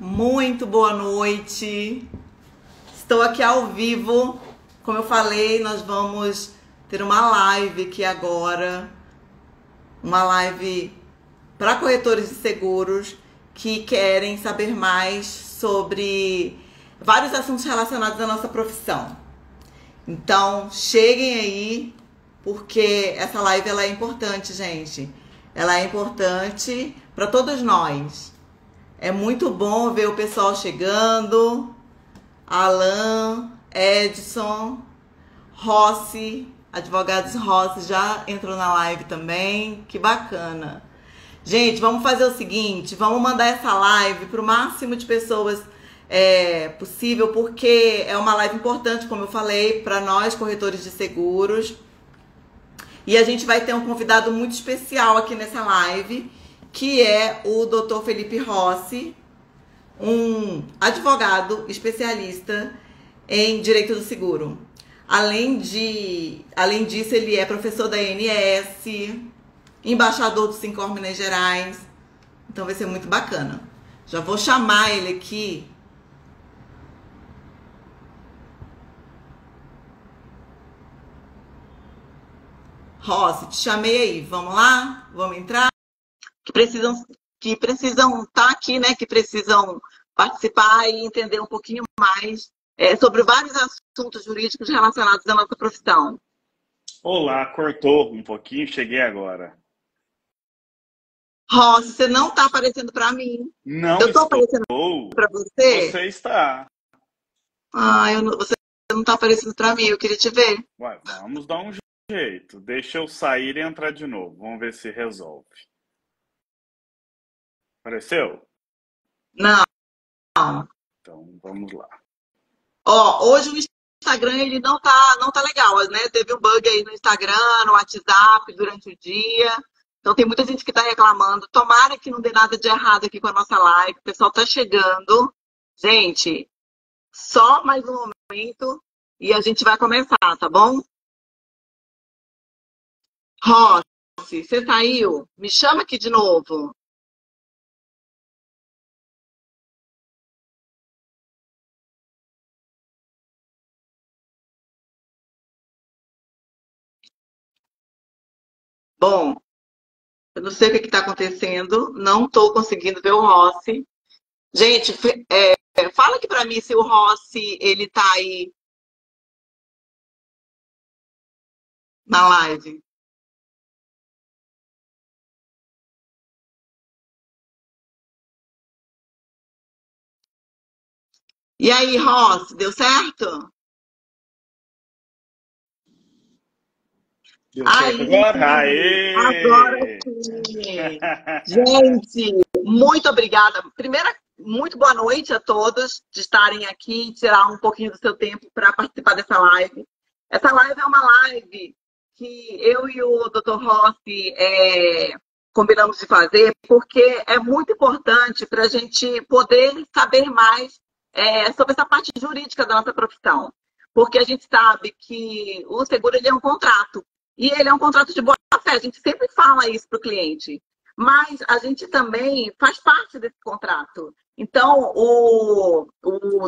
Muito boa noite. Estou aqui ao vivo. Como eu falei, nós vamos ter uma live aqui agora. Uma live para corretores de seguros que querem saber mais sobre vários assuntos relacionados à nossa profissão. Então, cheguem aí, porque essa live ela é importante, gente. Ela é importante para todos nós. É muito bom ver o pessoal chegando. Alan, Edson, Rossi, advogados Rossi já entrou na live também. Que bacana. Gente, vamos fazer o seguinte, vamos mandar essa live para o máximo de pessoas possível, porque é uma live importante, como eu falei, para nós, corretores de seguros. E a gente vai ter um convidado muito especial aqui nessa live, que é o Dr. Felipe Rossi, um advogado especialista em direito do seguro. Além disso, ele é professor da ANS, embaixador do Sincor Minas Gerais. Então vai ser muito bacana. Já vou chamar ele aqui. Rossi, te chamei aí. Vamos lá? Vamos entrar? Que precisam estar aqui, né? Que precisam participar e entender um pouquinho mais sobre vários assuntos jurídicos relacionados à nossa profissão. Olá, cortou um pouquinho, cheguei agora. Rossi, você não está aparecendo para mim. Não Eu estou estou. aparecendo para você? Você está. Você não está aparecendo para mim. Eu queria te ver. Ué, vamos dar um jeito. Deixa eu sair e entrar de novo. Vamos ver se resolve. Apareceu? Não. Então, vamos lá. Hoje o Instagram ele não tá legal, né? Teve um bug aí no Instagram, no WhatsApp durante o dia. Então tem muita gente que tá reclamando. Tomara que não dê nada de errado aqui com a nossa live. O pessoal tá chegando. Gente, só mais um momento e a gente vai começar, tá bom? Rossi, você saiu? Me chama aqui de novo. Bom, eu não sei o que está acontecendo. Não estou conseguindo ver o Rossi. Gente, fala aqui para mim se o Rossi ele tá aí na live. E aí, Rossi, deu certo? Deu certo Aí, agora? agora Aê! sim. Gente, muito obrigada. Primeira, muito boa noite a todos de estarem aqui, tirar um pouquinho do seu tempo para participar dessa live. Essa live é uma live que eu e o Dr. Rossi combinamos de fazer, porque é muito importante para a gente poder saber mais sobre essa parte jurídica da nossa profissão. Porque a gente sabe que o seguro ele é um contrato. E ele é um contrato de boa-fé. A gente sempre fala isso para o cliente. Mas a gente também faz parte desse contrato. Então, o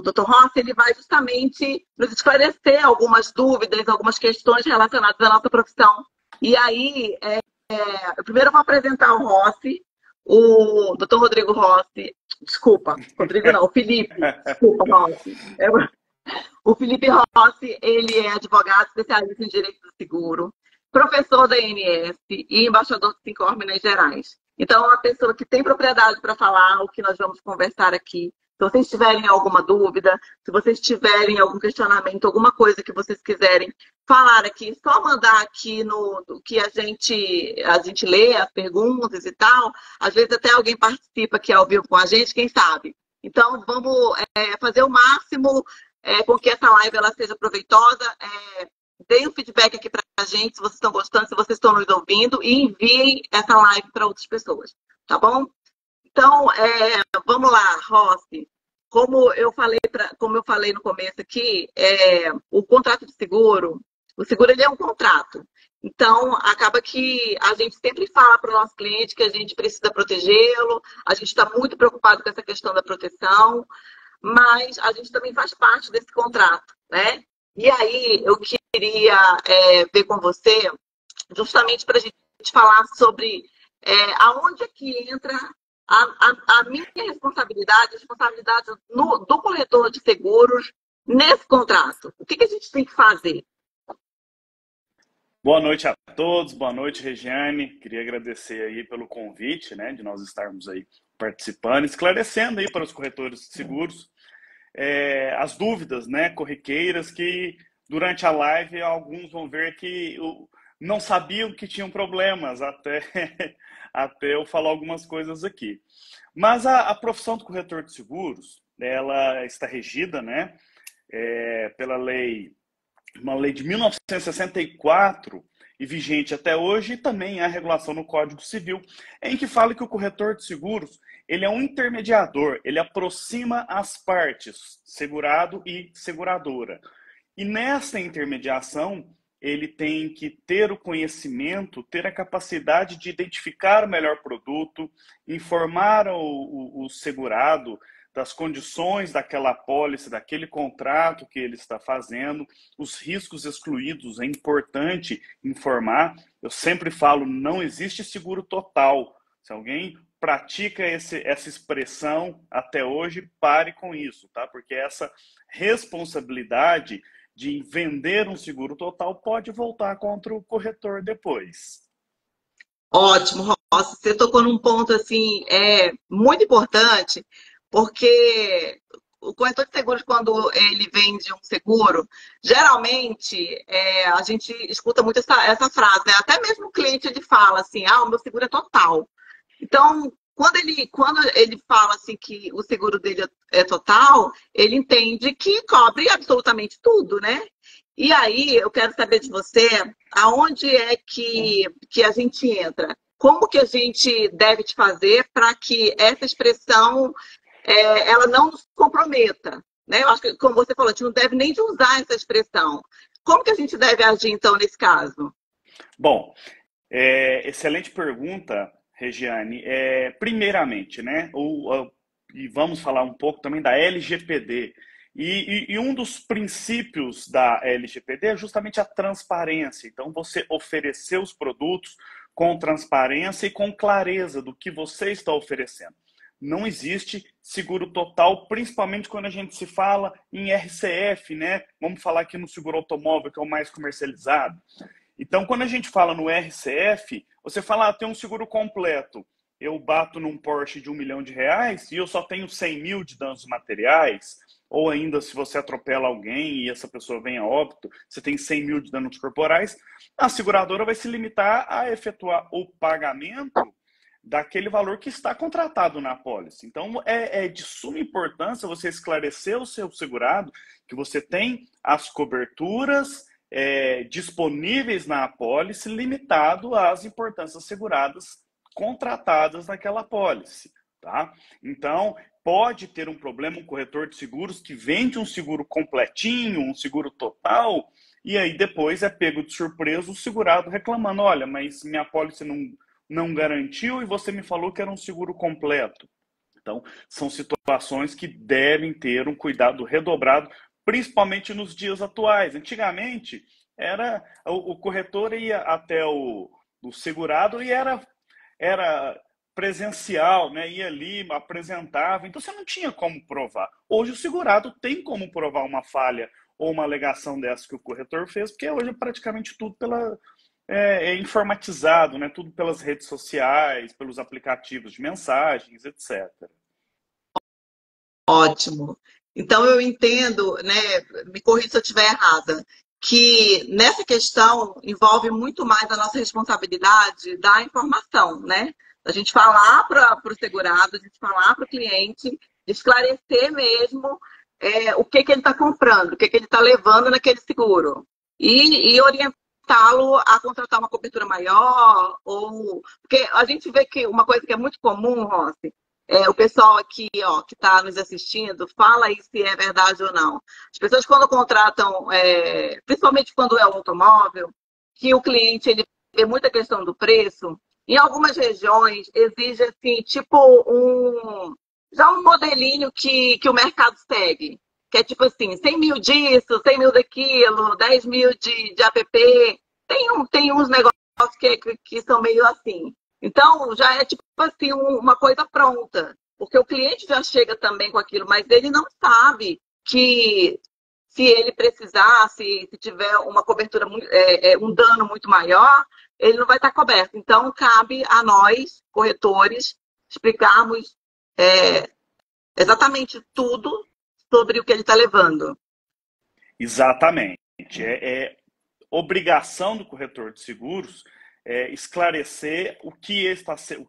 Dr. Rossi ele vai justamente nos esclarecer algumas dúvidas, algumas questões relacionadas à nossa profissão. E aí, primeiro eu vou apresentar o Rossi, o Dr. Rodrigo Rossi. Desculpa, Rodrigo não, o Felipe. Desculpa, Rossi. O Felipe Rossi, ele é advogado especialista em direito do seguro, professor da ANS e embaixador do Sincor Minas Gerais. Então, é uma pessoa que tem propriedade para falar o que nós vamos conversar aqui. Se vocês tiverem alguma dúvida, se vocês tiverem algum questionamento, alguma coisa que vocês quiserem falar aqui, só mandar aqui no que a gente lê, as perguntas e tal. Às vezes até alguém participa aqui ao vivo com a gente, quem sabe. Então, vamos fazer o máximo com que essa live ela seja proveitosa. Deem um feedback aqui para a gente, se vocês estão gostando, se vocês estão nos ouvindo, e enviem essa live para outras pessoas, tá bom? Então, vamos lá, Rossi. Como eu falei no começo aqui, o contrato de seguro, o seguro ele é um contrato. Então, acaba que a gente sempre fala para o nosso cliente que a gente precisa protegê-lo, a gente está muito preocupado com essa questão da proteção, mas a gente também faz parte desse contrato, né? E aí, eu queria ver com você, justamente para a gente falar sobre aonde é que entra a minha responsabilidade, a responsabilidade do corretor de seguros nesse contrato. O que a gente tem que fazer? Boa noite a todos, boa noite, Regiane. Queria agradecer aí pelo convite, né, de nós estarmos aí participando, esclarecendo aí para os corretores de seguros as dúvidas, né, corriqueiras que durante a live alguns vão ver que não sabiam que tinham problemas até, até eu falar algumas coisas aqui. Mas a profissão do corretor de seguros, ela está regida, né, pela lei, uma lei de 1964 e vigente até hoje, e também há regulação no Código Civil, em que fala que o corretor de seguros ele é um intermediador, ele aproxima as partes, segurado e seguradora. E nessa intermediação, ele tem que ter o conhecimento, ter a capacidade de identificar o melhor produto, informar o segurado das condições daquela apólice, daquele contrato que ele está fazendo, os riscos excluídos, é importante informar. Eu sempre falo, não existe seguro total. Se alguém pratica essa expressão até hoje, pare com isso, tá? Porque essa responsabilidade de vender um seguro total pode voltar contra o corretor depois. Ótimo, Rossi. Você tocou num ponto assim muito importante, porque o corretor de seguros, quando ele vende um seguro, geralmente a gente escuta muito essa frase, né? Até mesmo o cliente ele fala assim, o meu seguro é total. Então, quando ele fala assim que o seguro dele é total, ele entende que cobre absolutamente tudo, né? E aí, eu quero saber de você, aonde é que a gente entra? Como que a gente deve te fazer para que essa expressão ela não nos comprometa? Né? Eu acho que, como você falou, a gente não deve nem de usar essa expressão. Como que a gente deve agir, então, nesse caso? Bom, excelente pergunta, Regiane. Primeiramente, né, e vamos falar um pouco também da LGPD. E um dos princípios da LGPD é justamente a transparência. Então, você oferecer os produtos com transparência e com clareza do que você está oferecendo. Não existe seguro total, principalmente quando a gente se fala em RCF, né? Vamos falar aqui no seguro automóvel, que é o mais comercializado. Então, quando a gente fala no RCF, você fala, tem um seguro completo. Eu bato num Porsche de R$1 milhão e eu só tenho 100 mil de danos materiais. Ou ainda, se você atropela alguém e essa pessoa vem a óbito, você tem 100 mil de danos corporais, a seguradora vai se limitar a efetuar o pagamento daquele valor que está contratado na apólice. Então, é de suma importância você esclarecer o seu segurado que você tem as coberturas disponíveis na apólice, limitado às importâncias seguradas contratadas naquela apólice, tá? Então, pode ter um problema um corretor de seguros que vende um seguro completinho, um seguro total, e aí depois é pego de surpresa o segurado reclamando, olha, mas minha apólice não garantiu e você me falou que era um seguro completo. Então, são situações que devem ter um cuidado redobrado, principalmente nos dias atuais. Antigamente, o corretor ia até o segurado e era presencial, né? Ia ali, apresentava, então você não tinha como provar. Hoje o segurado tem como provar uma falha ou uma alegação dessa que o corretor fez, porque hoje é praticamente tudo informatizado, né? Tudo pelas redes sociais, pelos aplicativos de mensagens, etc. Ótimo. Então, eu entendo, né, me corrija se eu estiver errada, que nessa questão envolve muito mais a nossa responsabilidade da informação, né? A gente falar para o segurado, a gente falar para o cliente, esclarecer mesmo o que ele está comprando, o que ele está levando naquele seguro. E orientá-lo a contratar uma cobertura maior, porque a gente vê que uma coisa que é muito comum, Rossi, o pessoal aqui, ó, que está nos assistindo, fala aí se é verdade ou não. As pessoas quando contratam, principalmente quando é o automóvel, que o cliente ele vê muita questão do preço, em algumas regiões exige assim, tipo já um modelinho que o mercado segue. Que é tipo assim, 100 mil disso, 100 mil daquilo, 10 mil de app. Tem uns negócios que são meio assim. Então, já é tipo assim, uma coisa pronta. Porque o cliente já chega também com aquilo, mas ele não sabe que se ele precisar, se tiver uma cobertura, um dano muito maior, ele não vai estar coberto. Então, cabe a nós, corretores, explicarmos exatamente tudo sobre o que ele está levando. Exatamente. É obrigação do corretor de seguros esclarecer o que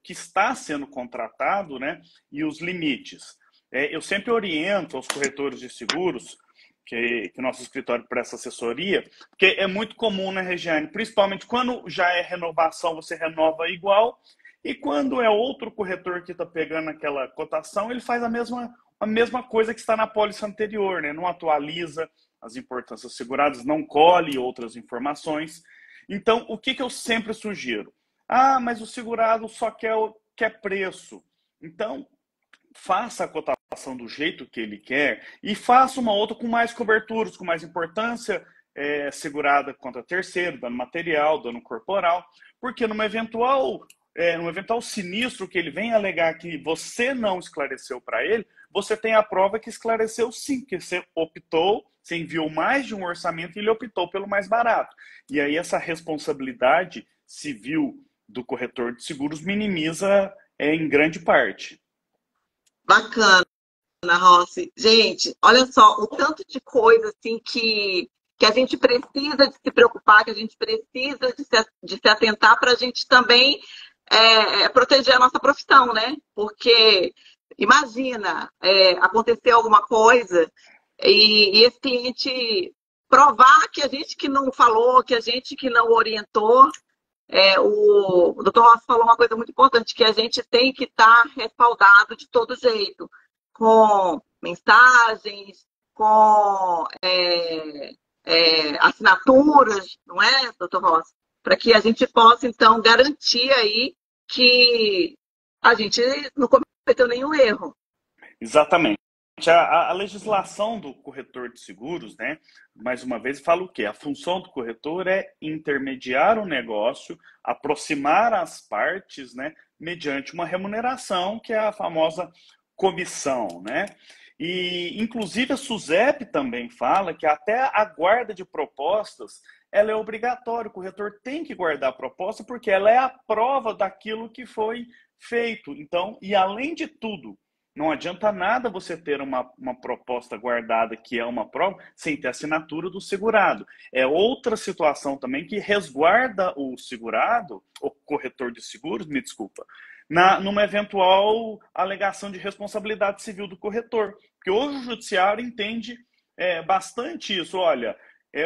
está sendo contratado, né, e os limites. Eu sempre oriento aos corretores de seguros que nosso escritório presta assessoria, porque é muito comum, né, Regiane? Principalmente quando já é renovação, você renova igual, e quando é outro corretor que está pegando aquela cotação, ele faz a mesma coisa que está na pólice anterior, né? Não atualiza as importâncias seguradas, não colhe outras informações. Então, o que eu sempre sugiro? Ah, mas o segurado só quer preço. Então, faça a cotação do jeito que ele quer e faça uma outra com mais coberturas, com mais importância segurada contra terceiro, dano material, dano corporal, porque num eventual sinistro que ele vem alegar que você não esclareceu para ele, você tem a prova que esclareceu sim, que você optou, você enviou mais de um orçamento e ele optou pelo mais barato. E aí essa responsabilidade civil do corretor de seguros minimiza em grande parte. Bacana, Rossi. Gente, olha só, o tanto de coisa assim que a gente precisa de se preocupar, que a gente precisa de se atentar para a gente também proteger a nossa profissão, né? Porque imagina acontecer alguma coisa e esse cliente provar que a gente que não falou, que a gente que não orientou. O Dr. Rossi falou uma coisa muito importante, que a gente tem que estar respaldado de todo jeito, com mensagens, com assinaturas, não é, doutor Rossi? Para que a gente possa, então, garantir aí que a gente não cometeu nenhum erro. Exatamente. A legislação do corretor de seguros, né, mais uma vez, fala o quê? A função do corretor é intermediar o negócio, aproximar as partes, né, mediante uma remuneração, que é a famosa comissão, né? E, inclusive, a SUSEP também fala que até a guarda de propostas ela é obrigatória. O corretor tem que guardar a proposta porque ela é a prova daquilo que foi feito. Então, e além de tudo, não adianta nada você ter uma proposta guardada que é uma prova sem ter assinatura do segurado. É outra situação também que resguarda o segurado, o corretor de seguros, me desculpa, numa eventual alegação de responsabilidade civil do corretor. Porque hoje o judiciário entende bastante isso. Olha,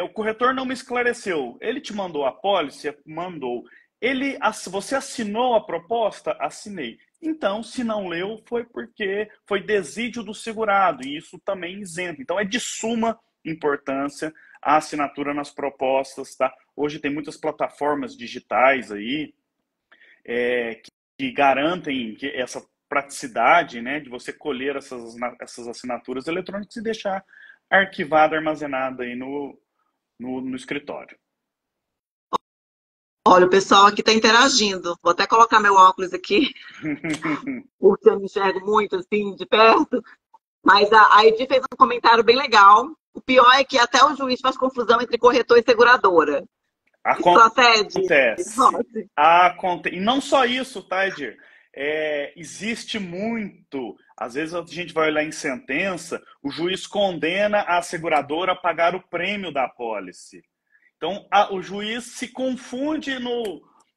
o corretor não me esclareceu. Ele te mandou a pólice? Mandou. Você assinou a proposta? Assinei. Então, se não leu, foi porque foi desídio do segurado, e isso também isenta. Então, é de suma importância a assinatura nas propostas, tá? Hoje tem muitas plataformas digitais aí que garantem essa praticidade, né, de você colher essas assinaturas eletrônicas e deixar arquivada, armazenada aí no escritório. Olha, o pessoal aqui está interagindo. Vou até colocar meu óculos aqui, porque eu não enxergo muito assim de perto. Mas a Edi fez um comentário bem legal. O pior é que até o juiz faz confusão entre corretor e seguradora. Acontece. E não só isso, tá, Edir? Existe muito. Às vezes a gente vai olhar em sentença, o juiz condena a seguradora a pagar o prêmio da apólice. Então, o juiz se confunde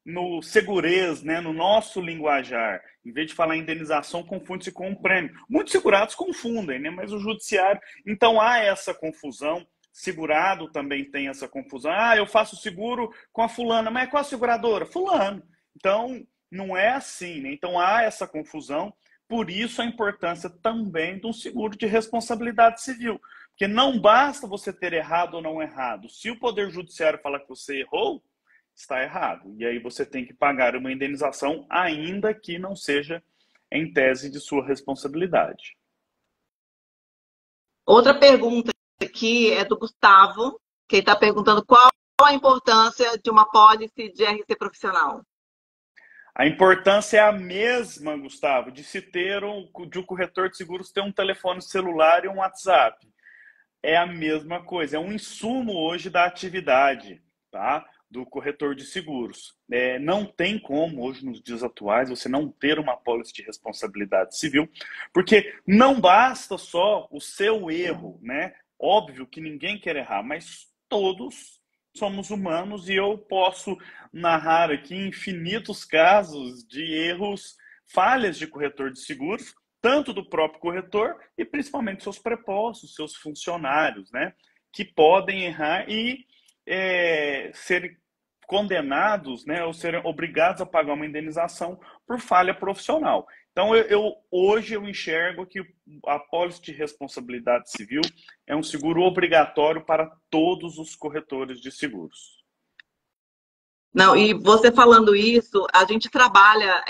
no segurez, né, no nosso linguajar. Em vez de falar em indenização, confunde-se com o prêmio. Muitos segurados confundem, né, mas o judiciário... Então, há essa confusão. Segurado também tem essa confusão. Ah, eu faço seguro com a fulana, mas qual a seguradora? Fulano. Então, não é assim, né? Então, há essa confusão. Por isso, a importância também de um seguro de responsabilidade civil. Porque não basta você ter errado ou não errado. Se o Poder Judiciário falar que você errou, está errado. E aí você tem que pagar uma indenização, ainda que não seja em tese de sua responsabilidade. Outra pergunta aqui é do Gustavo, que está perguntando qual a importância de uma pólice de RC profissional. A importância é a mesma, Gustavo, de se ter de um corretor de seguros ter um telefone celular e um WhatsApp. É a mesma coisa, é um insumo hoje da atividade, tá? Do corretor de seguros. Não tem como, hoje nos dias atuais, você não ter uma apólice de responsabilidade civil, porque não basta só o seu erro, né? Óbvio que ninguém quer errar, mas todos somos humanos e eu posso narrar aqui infinitos casos de erros, falhas de corretor de seguros, tanto do próprio corretor e principalmente seus prepostos, seus funcionários, né? Que podem errar e serem condenados, né, ou serem obrigados a pagar uma indenização por falha profissional. Então, hoje eu enxergo que a apólice de responsabilidade civil é um seguro obrigatório para todos os corretores de seguros. Não, e você falando isso, a gente trabalha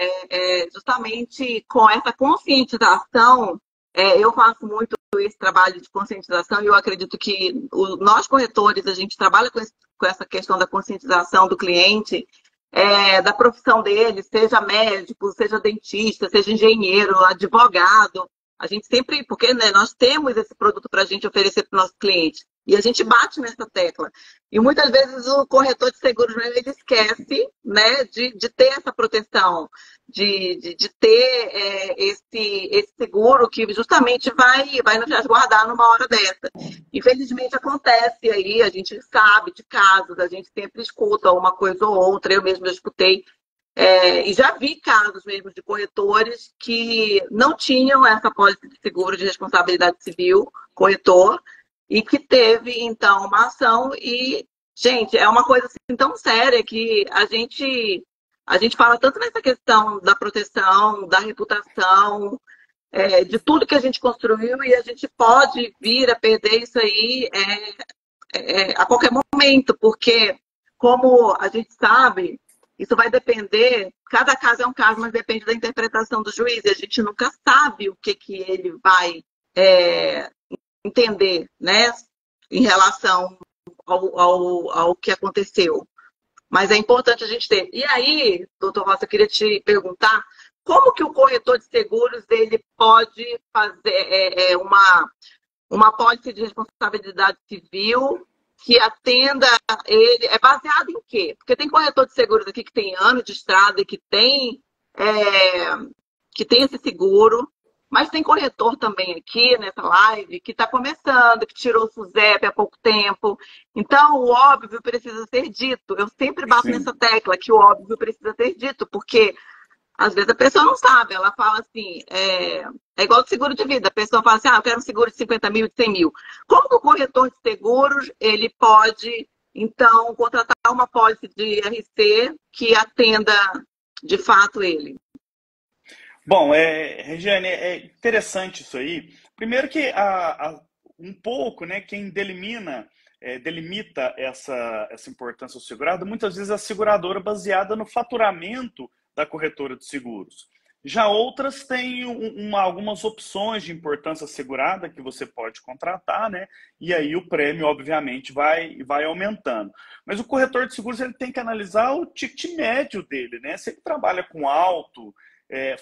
justamente com essa conscientização. Eu faço muito esse trabalho de conscientização e eu acredito que nós corretores, a gente trabalha com essa questão da conscientização do cliente, da profissão dele, seja médico, seja dentista, seja engenheiro, advogado. A gente sempre, porque né, nós temos esse produto para a gente oferecer para o nosso cliente. E a gente bate nessa tecla. E muitas vezes o corretor de seguros ele esquece, né, de ter essa proteção, de ter esse seguro que justamente vai nos resguardar numa hora dessa. Infelizmente acontece aí, a gente sabe de casos, a gente sempre escuta uma coisa ou outra, eu mesmo já escutei. E já vi casos mesmo de corretores que não tinham essa pólice de seguro de responsabilidade civil, corretor, e que teve, então, uma ação e, gente, é uma coisa assim, tão séria que a gente fala tanto nessa questão da proteção, da reputação, de tudo que a gente construiu e a gente pode vir a perder isso aí a qualquer momento, porque, como a gente sabe, isso vai depender, cada caso é um caso, mas depende da interpretação do juiz, e a gente nunca sabe o que ele vai entender, né, em relação ao que aconteceu. Mas é importante a gente ter. E aí, doutor Rossi, eu queria te perguntar, como que o corretor de seguros ele pode fazer uma pólice de responsabilidade civil que atenda ele, é baseado em quê? Porque tem corretor de seguros aqui que tem anos de estrada e que tem esse seguro, mas tem corretor também aqui nessa live que está começando, que tirou o SUSEP há pouco tempo. Então, o óbvio precisa ser dito. Eu sempre bato Sim. nessa tecla que o óbvio precisa ser dito, porque às vezes a pessoa não sabe. Ela fala assim, é igual de seguro de vida. A pessoa fala assim, eu quero um seguro de 50 mil, de 100 mil. Como que o corretor de seguros ele pode, então, contratar uma pólice de RC que atenda de fato ele? Bom, Regiane, é interessante isso aí. Primeiro que um pouco, né, quem delimita essa importância do segurado, muitas vezes é a seguradora baseada no faturamento da corretora de seguros. Já outras têm algumas opções de importância assegurada que você pode contratar, né? E aí o prêmio, obviamente, vai aumentando. Mas o corretor de seguros ele tem que analisar o ticket médio dele, né? Se ele trabalha com alto,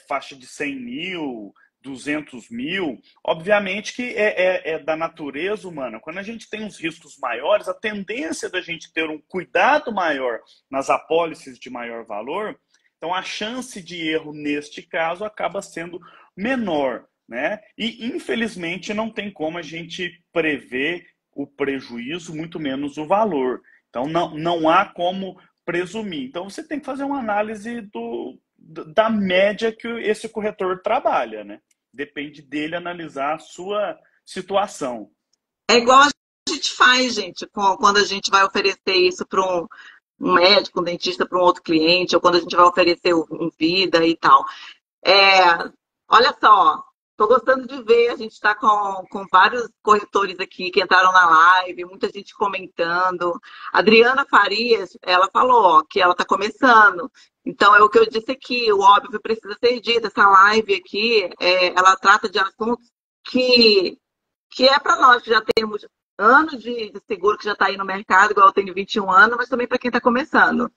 faixa de 100 mil, 200 mil, obviamente que é da natureza humana. Quando a gente tem uns riscos maiores, a tendência da gente ter um cuidado maior nas apólices de maior valor, então a chance de erro neste caso acaba sendo menor, né? E infelizmente não tem como a gente prever o prejuízo, muito menos o valor. Então não há como presumir. Então você tem que fazer uma análise da média que esse corretor trabalha, né? Depende dele analisar a sua situação. É igual a gente faz, gente, quando a gente vai oferecer isso para um médico, um dentista para um outro cliente, ou quando a gente vai oferecer um vida e tal. Olha só, Estou gostando de ver, a gente está com vários corretores aqui que entraram na live, muita gente comentando. A Adriana Farias, ela falou ó, que ela está começando. Então, é o que eu disse aqui, o óbvio precisa ser dito. Essa live aqui, ela trata de assuntos que, que é para nós que já temos anos de seguro, que já está aí no mercado, igual eu tenho 21 anos, mas também para quem está começando.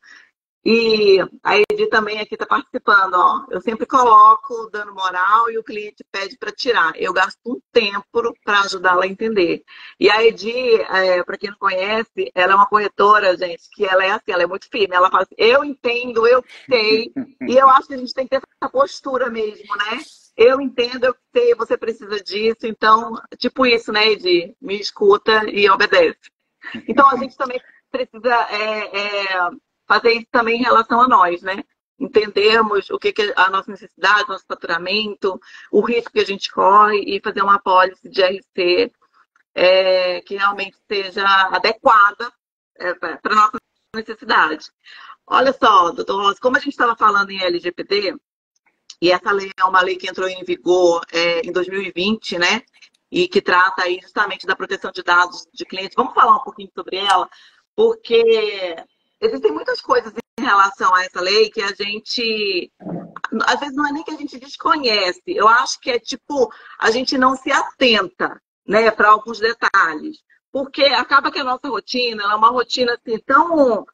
E a Edi também aqui está participando, ó. Eu sempre coloco dando moral e o cliente pede para tirar. Eu gasto um tempo para ajudá-la a entender. E a Edi, para quem não conhece, ela é uma corretora, gente, que ela é assim, ela é muito firme. Ela fala assim, eu entendo, eu sei. E eu acho que a gente tem que ter essa postura mesmo, né? Eu entendo, eu sei, você precisa disso. Então, tipo isso, né, Edi? Me escuta e obedece. Então, a gente também precisa fazer isso também em relação a nós, né? Entendermos o que é a nossa necessidade, nosso faturamento, o risco que a gente corre e fazer uma apólice de RC que realmente seja adequada para a nossa necessidade. Olha só, doutor Rossi, como a gente estava falando em LGPD, e essa lei é uma lei que entrou em vigor em 2020, né? E que trata aí justamente da proteção de dados de clientes. Vamos falar um pouquinho sobre ela, porque existem muitas coisas em relação a essa lei que a gente, às vezes não é nem que a gente desconhece, eu acho que é tipo, a gente não se atenta, né, para alguns detalhes. Porque acaba que a nossa rotina é uma rotina assim, tão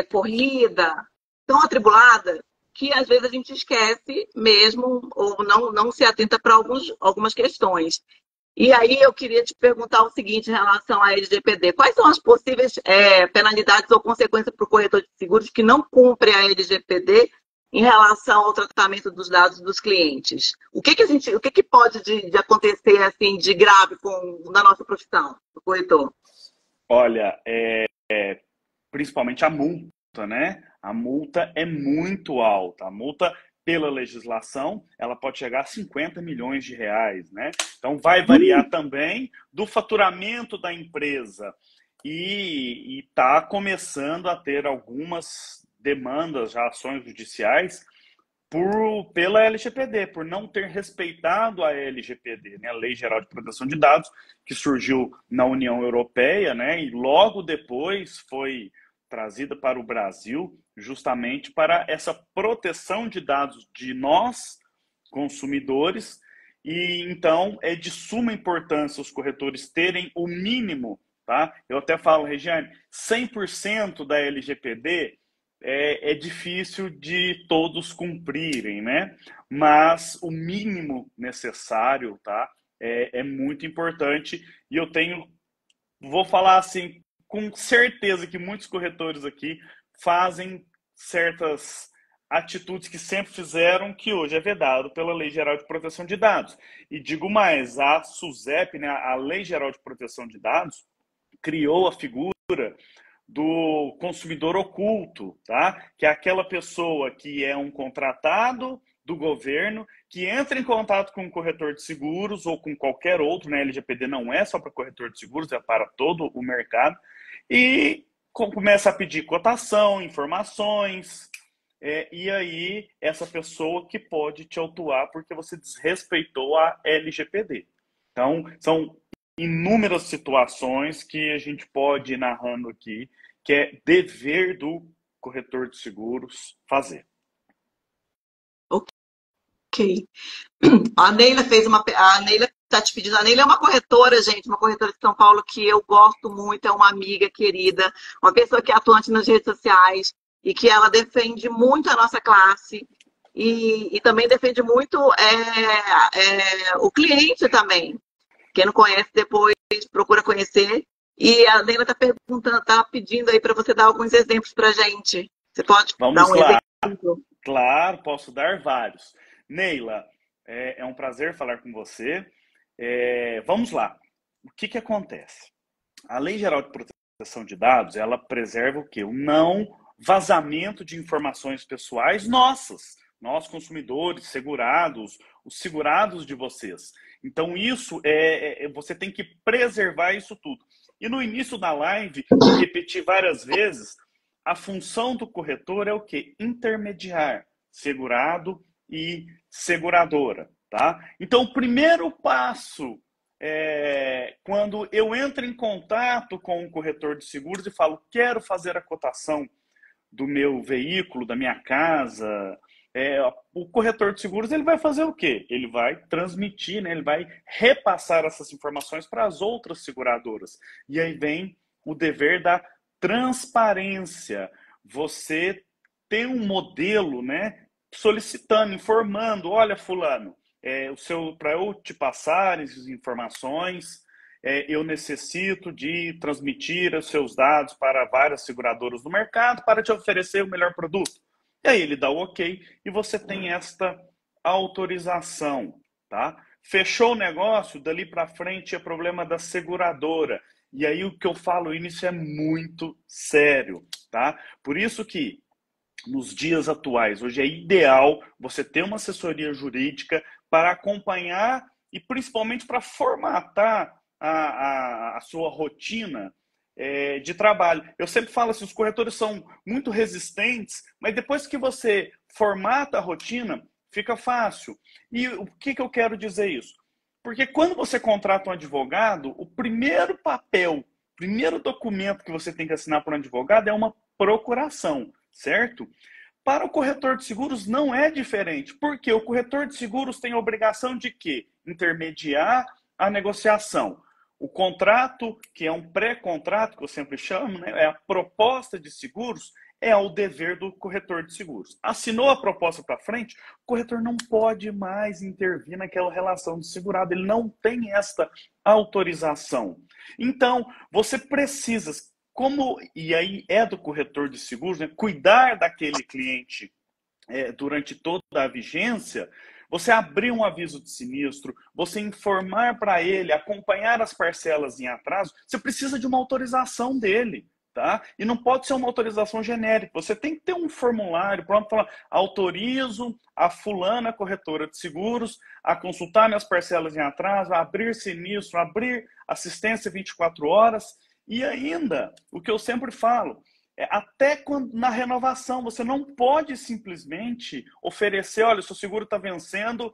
corrida, tão atribulada, que às vezes a gente esquece mesmo ou não se atenta para algumas questões. E aí eu queria te perguntar o seguinte em relação à LGPD. Quais são as possíveis penalidades ou consequências para o corretor de seguros que não cumpre a LGPD em relação ao tratamento dos dados dos clientes? O que pode de acontecer assim de grave na nossa profissão, do corretor? Olha, principalmente a multa, né? A multa é muito alta. A multa, pela legislação, ela pode chegar a 50 milhões de reais, né? Então, vai variar também do faturamento da empresa. E está começando a ter algumas demandas, já ações judiciais, pela LGPD, por não ter respeitado a LGPD, né, a Lei Geral de Proteção de Dados, que surgiu na União Europeia, né, e logo depois foi trazida para o Brasil, justamente para essa proteção de dados de nós, consumidores, e então é de suma importância os corretores terem o mínimo, tá? Eu até falo, Regiane, 100% da LGPD é difícil de todos cumprirem, né? Mas o mínimo necessário, tá? É muito importante e vou falar assim, com certeza que muitos corretores aqui fazem certas atitudes que sempre fizeram, que hoje é vedado pela Lei Geral de Proteção de Dados. E digo mais, a SUSEP, né, a Lei Geral de Proteção de Dados, criou a figura do consumidor oculto, tá? Que é aquela pessoa que é um contratado do governo, que entra em contato com um corretor de seguros ou com qualquer outro, né? LGPD não é só para corretor de seguros, é para todo o mercado, e começa a pedir cotação, informações, e aí essa pessoa que pode te autuar porque você desrespeitou a LGPD. Então, são inúmeras situações que a gente pode ir narrando aqui, que é dever do corretor de seguros fazer. Ok. A Neila está te pedindo. A Neila é uma corretora, gente, uma corretora de São Paulo que eu gosto muito, é uma amiga querida, uma pessoa que é atuante nas redes sociais e que ela defende muito a nossa classe e também defende muito o cliente também. Quem não conhece, depois procura conhecer. E a Neila está perguntando, está pedindo aí para você dar alguns exemplos para a gente. Você pode dar Vamos um lá. exemplo? Claro, posso dar vários. Neila, é um prazer falar com você. Vamos lá. O que acontece? A Lei Geral de Proteção de Dados, ela preserva o quê? O não vazamento de informações pessoais nossas, nós consumidores, segurados, os segurados de vocês. Então, isso você tem que preservar isso tudo. E no início da live, eu repeti várias vezes, a função do corretor é o quê? Intermediar segurado e seguradora. tá? Então, o primeiro passo quando eu entro em contato com um corretor de seguros e falo, quero fazer a cotação do meu veículo, da minha casa, o corretor de seguros ele vai fazer o quê? Ele vai transmitir, né? Ele vai repassar essas informações para as outras seguradoras. E aí vem o dever da transparência. Você tem um modelo, né? Solicitando, informando, olha, fulano, para eu te passar essas informações, eu necessito de transmitir os seus dados para várias seguradoras do mercado para te oferecer o melhor produto. E aí ele dá o ok e você tem esta autorização, tá? Fechou o negócio, dali para frente é problema da seguradora. E aí o que eu falo, isso é muito sério, tá? Por isso que nos dias atuais, hoje é ideal você ter uma assessoria jurídica para acompanhar e principalmente para formatar a sua rotina de trabalho. Eu sempre falo assim, os corretores são muito resistentes, mas depois que você formata a rotina, fica fácil. E o que eu quero dizer isso? Porque quando você contrata um advogado, o primeiro papel, o primeiro documento que você tem que assinar para um advogado é uma procuração, certo? Para o corretor de seguros não é diferente, porque o corretor de seguros tem a obrigação de quê? Intermediar a negociação. O contrato, que é um pré-contrato, que eu sempre chamo, né, é a proposta de seguros, é o dever do corretor de seguros. Assinou a proposta para frente, o corretor não pode mais intervir naquela relação de segurado, ele não tem esta autorização. Então, você precisa, e aí é do corretor de seguros, né, cuidar daquele cliente durante toda a vigência, você abrir um aviso de sinistro, você informar para ele, acompanhar as parcelas em atraso, você precisa de uma autorização dele, tá? E não pode ser uma autorização genérica, você tem que ter um formulário, pronto, falar, autorizo a fulana corretora de seguros a consultar minhas parcelas em atraso, a abrir sinistro, abrir assistência 24 horas, e ainda, o que eu sempre falo, até quando, na renovação, você não pode simplesmente oferecer, olha, o seu seguro está vencendo,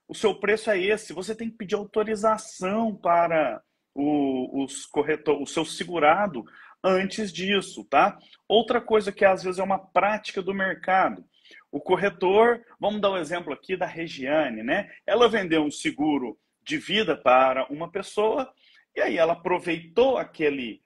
o seu preço é esse. Você tem que pedir autorização para o seu segurado antes disso, tá? Outra coisa que às vezes é uma prática do mercado. O corretor, vamos dar um exemplo aqui da Regiane, né? Ela vendeu um seguro de vida para uma pessoa e aí ela aproveitou aquele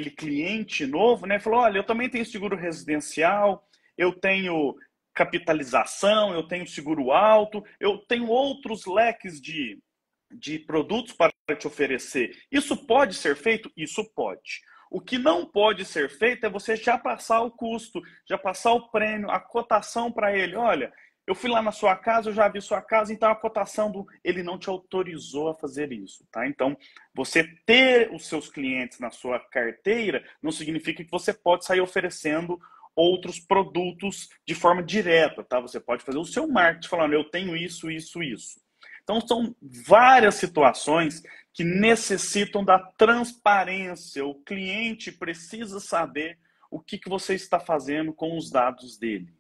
cliente novo, né? Falou, olha, eu também tenho seguro residencial, eu tenho capitalização, eu tenho seguro alto, eu tenho outros leques de produtos para te oferecer. Isso pode ser feito? Isso pode. O que não pode ser feito é você já passar o custo, já passar o prêmio, a cotação para ele. Olha, eu fui lá na sua casa, eu já vi sua casa, então a cotação ele não te autorizou a fazer isso, tá? Então, você ter os seus clientes na sua carteira não significa que você pode sair oferecendo outros produtos de forma direta, tá? Você pode fazer o seu marketing falando, eu tenho isso, isso, isso. Então, são várias situações que necessitam da transparência. O cliente precisa saber o que você está fazendo com os dados dele.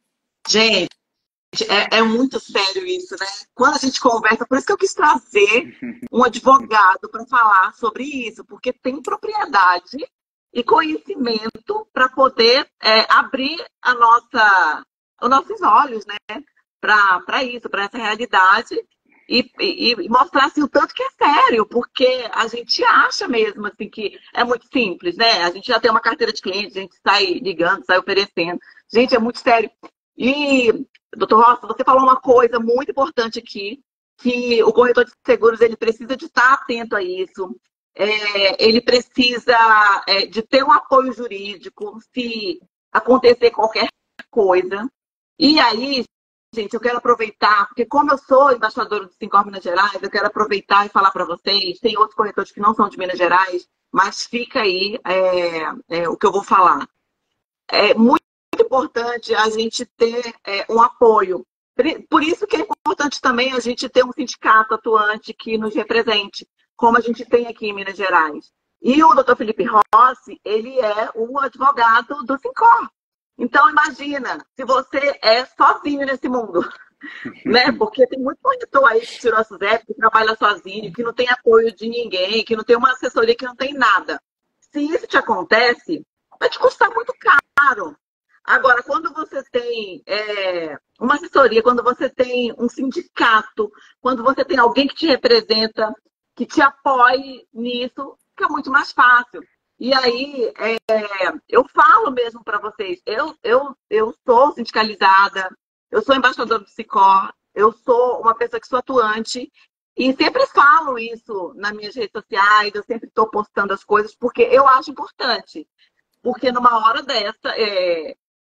Gente, é muito sério isso, né? Quando a gente conversa, por isso que eu quis trazer um advogado para falar sobre isso, porque tem propriedade e conhecimento para poder abrir os nossos olhos, né? Para isso, para essa realidade e mostrar assim, o tanto que é sério, porque a gente acha mesmo assim, que é muito simples, né? A gente já tem uma carteira de clientes, a gente sai ligando, sai oferecendo. Gente, é muito sério. E, doutor Rossi, você falou uma coisa muito importante aqui, que o corretor de seguros ele precisa de estar atento a isso, ele precisa de ter um apoio jurídico se acontecer qualquer coisa. E aí, gente, eu quero aproveitar, porque como eu sou embaixadora do Sincor Minas Gerais, eu quero aproveitar e falar para vocês, tem outros corretores que não são de Minas Gerais, mas fica aí o que eu vou falar. É muito importante a gente ter um apoio. Por isso que é importante também a gente ter um sindicato atuante que nos represente, como a gente tem aqui em Minas Gerais. E o doutor Felipe Rossi, ele é o advogado do Sincor. Então, imagina, se você é sozinho nesse mundo, né? Porque tem muito corretor aí que tirou a SUSEP, que trabalha sozinho, que não tem apoio de ninguém, que não tem uma assessoria, que não tem nada. Se isso te acontece, vai te custar muito caro. Agora, quando você tem uma assessoria, quando você tem um sindicato, quando você tem alguém que te representa, que te apoie nisso, fica muito mais fácil. E aí, eu falo mesmo para vocês, eu sou sindicalizada, eu sou embaixadora do Sicor, eu sou uma pessoa que sou atuante, e sempre falo isso nas minhas redes sociais, eu sempre estou postando as coisas, porque eu acho importante. Porque numa hora dessa,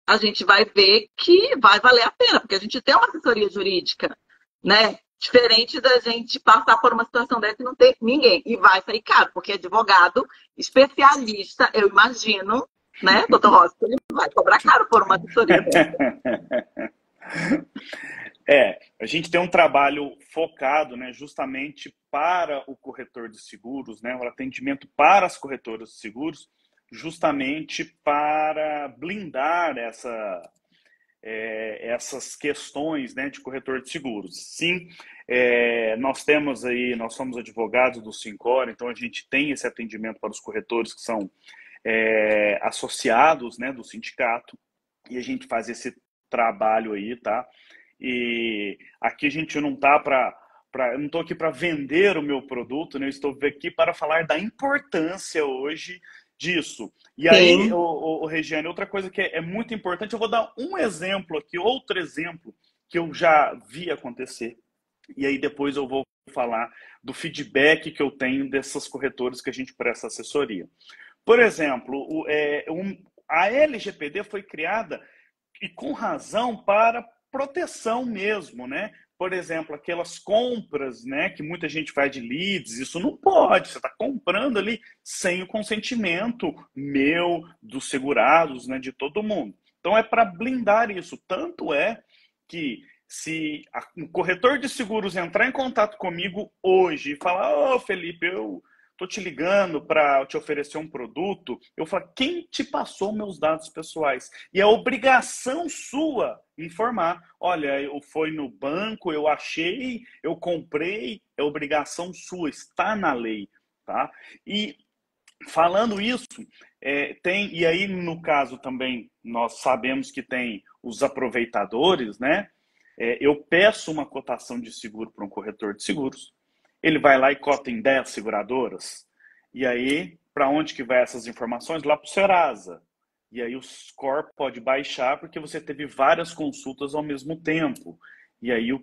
a gente vai ver que vai valer a pena, porque a gente tem uma assessoria jurídica, né? Diferente da gente passar por uma situação dessa e não ter ninguém. E vai sair caro, porque advogado especialista, eu imagino, né, doutor Rossi, ele vai cobrar caro por uma assessoria dessa. A gente tem um trabalho focado, né, justamente para o corretor de seguros, né, o atendimento para as corretoras de seguros, justamente para blindar essas questões, né, de corretor de seguros. Sim, nós somos advogados do Sincor, então a gente tem esse atendimento para os corretores que são associados, né, do sindicato, e a gente faz esse trabalho aí, tá? E aqui a gente não tá eu não estou aqui para vender o meu produto, né? Eu estou aqui para falar da importância hoje disso. E aí, Sim. Regiane, outra coisa que é muito importante, eu vou dar um exemplo aqui, outro exemplo que eu já vi acontecer. E aí depois eu vou falar do feedback que eu tenho dessas corretoras que a gente presta assessoria. Por exemplo, a LGPD foi criada, e com razão, para proteção mesmo, né? Por exemplo, aquelas compras, né, que muita gente faz de leads, isso não pode. Você está comprando ali sem o consentimento meu, dos segurados, né, de todo mundo. Então é para blindar isso. Tanto é que se um corretor de seguros entrar em contato comigo hoje e falar: ô Felipe, eu tô te ligando para te oferecer um produto, eu falo: quem te passou meus dados pessoais? E é obrigação sua informar. Olha, eu fui no banco, eu achei, eu comprei, é obrigação sua, está na lei, tá? E falando isso, e aí no caso também, nós sabemos que tem os aproveitadores, né? Eu peço uma cotação de seguro para um corretor de seguros, ele vai lá e cota em 10 seguradoras, e aí, para onde que vai essas informações? Lá para o Serasa. E aí o score pode baixar porque você teve várias consultas ao mesmo tempo. E aí o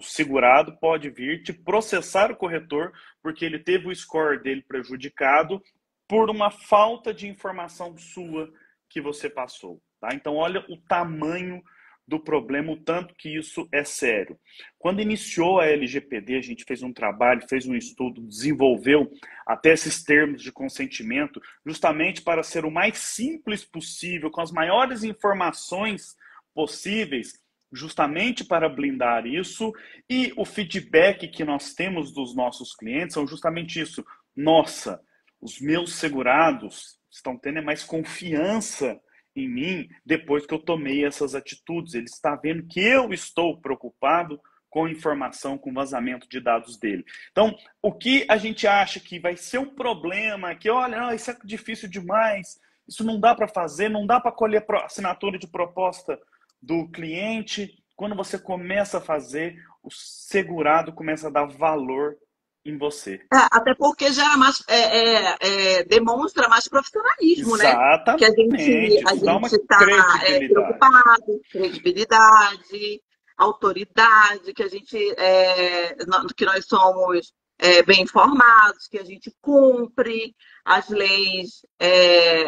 segurado pode vir te processar o corretor porque ele teve o score dele prejudicado por uma falta de informação sua que você passou. Tá? Então, olha o tamanho do problema, o tanto que isso é sério. Quando iniciou a LGPD, a gente fez um trabalho, fez um estudo, desenvolveu até esses termos de consentimento, justamente para ser o mais simples possível, com as maiores informações possíveis, justamente para blindar isso. E o feedback que nós temos dos nossos clientes são justamente isso. Nossa, os meus segurados estão tendo mais confiança em mim depois que eu tomei essas atitudes. Ele está vendo que eu estou preocupado com informação, com vazamento de dados dele. Então, o que a gente acha que vai ser um problema, que olha, isso é difícil demais, isso não dá para fazer, não dá para colher assinatura de proposta do cliente. Quando você começa a fazer, o segurado começa a dar valor em você. Até porque gera mais, demonstra mais profissionalismo, né? Que Exatamente. a Isso dá uma gente está credibilidade. preocupado, credibilidade, autoridade, que nós somos bem informados, que a gente cumpre as leis,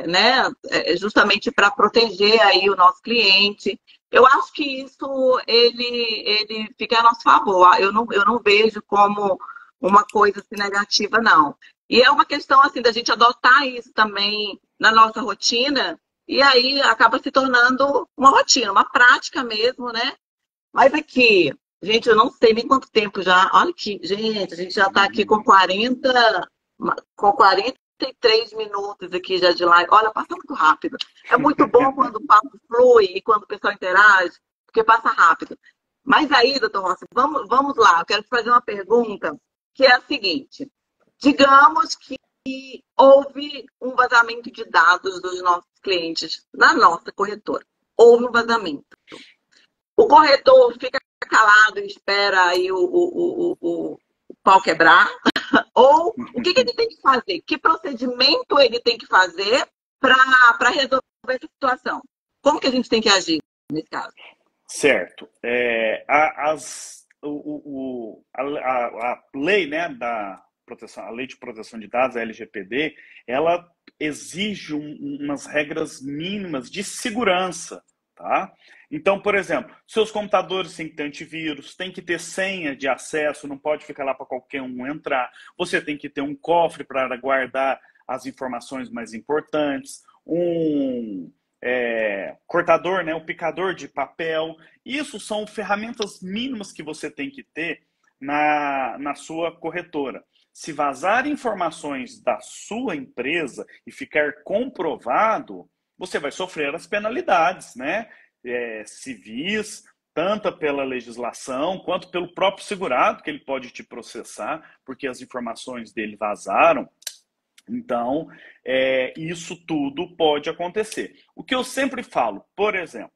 né? Justamente para proteger aí o nosso cliente. Eu acho que isso ele fica a nosso favor. Eu não vejo como uma coisa assim, negativa, não. E é uma questão assim da gente adotar isso também na nossa rotina, e aí acaba se tornando uma rotina, uma prática mesmo, né? Mas aqui, gente, eu não sei nem quanto tempo já. Olha aqui, gente, a gente já está aqui com 43 minutos aqui já de live. Olha, passa muito rápido. É muito bom quando o papo flui e quando o pessoal interage, porque passa rápido. Mas aí, doutor Rossi, vamos lá. Eu quero te fazer uma pergunta que é a seguinte. Digamos que houve um vazamento de dados dos nossos clientes na nossa corretora. Houve um vazamento. O corretor fica calado e espera aí o pau quebrar? Ou o que ele tem que fazer? Que procedimento ele tem que fazer para resolver essa situação? Como que a gente tem que agir nesse caso? Certo. A lei, né, da proteção, a lei de proteção de dados, a LGPD, ela exige umas regras mínimas de segurança, tá? Então, por exemplo, seus computadores têm que ter antivírus, tem que ter senha de acesso, não pode ficar lá para qualquer um entrar. Você tem que ter um cofre para guardar as informações mais importantes, cortador, né, o picador de papel. Isso são ferramentas mínimas que você tem que ter na sua corretora. Se vazar informações da sua empresa e ficar comprovado, você vai sofrer as penalidades, né, civis, tanto pela legislação quanto pelo próprio segurado, que ele pode te processar porque as informações dele vazaram. Então, isso tudo pode acontecer. O que eu sempre falo, por exemplo,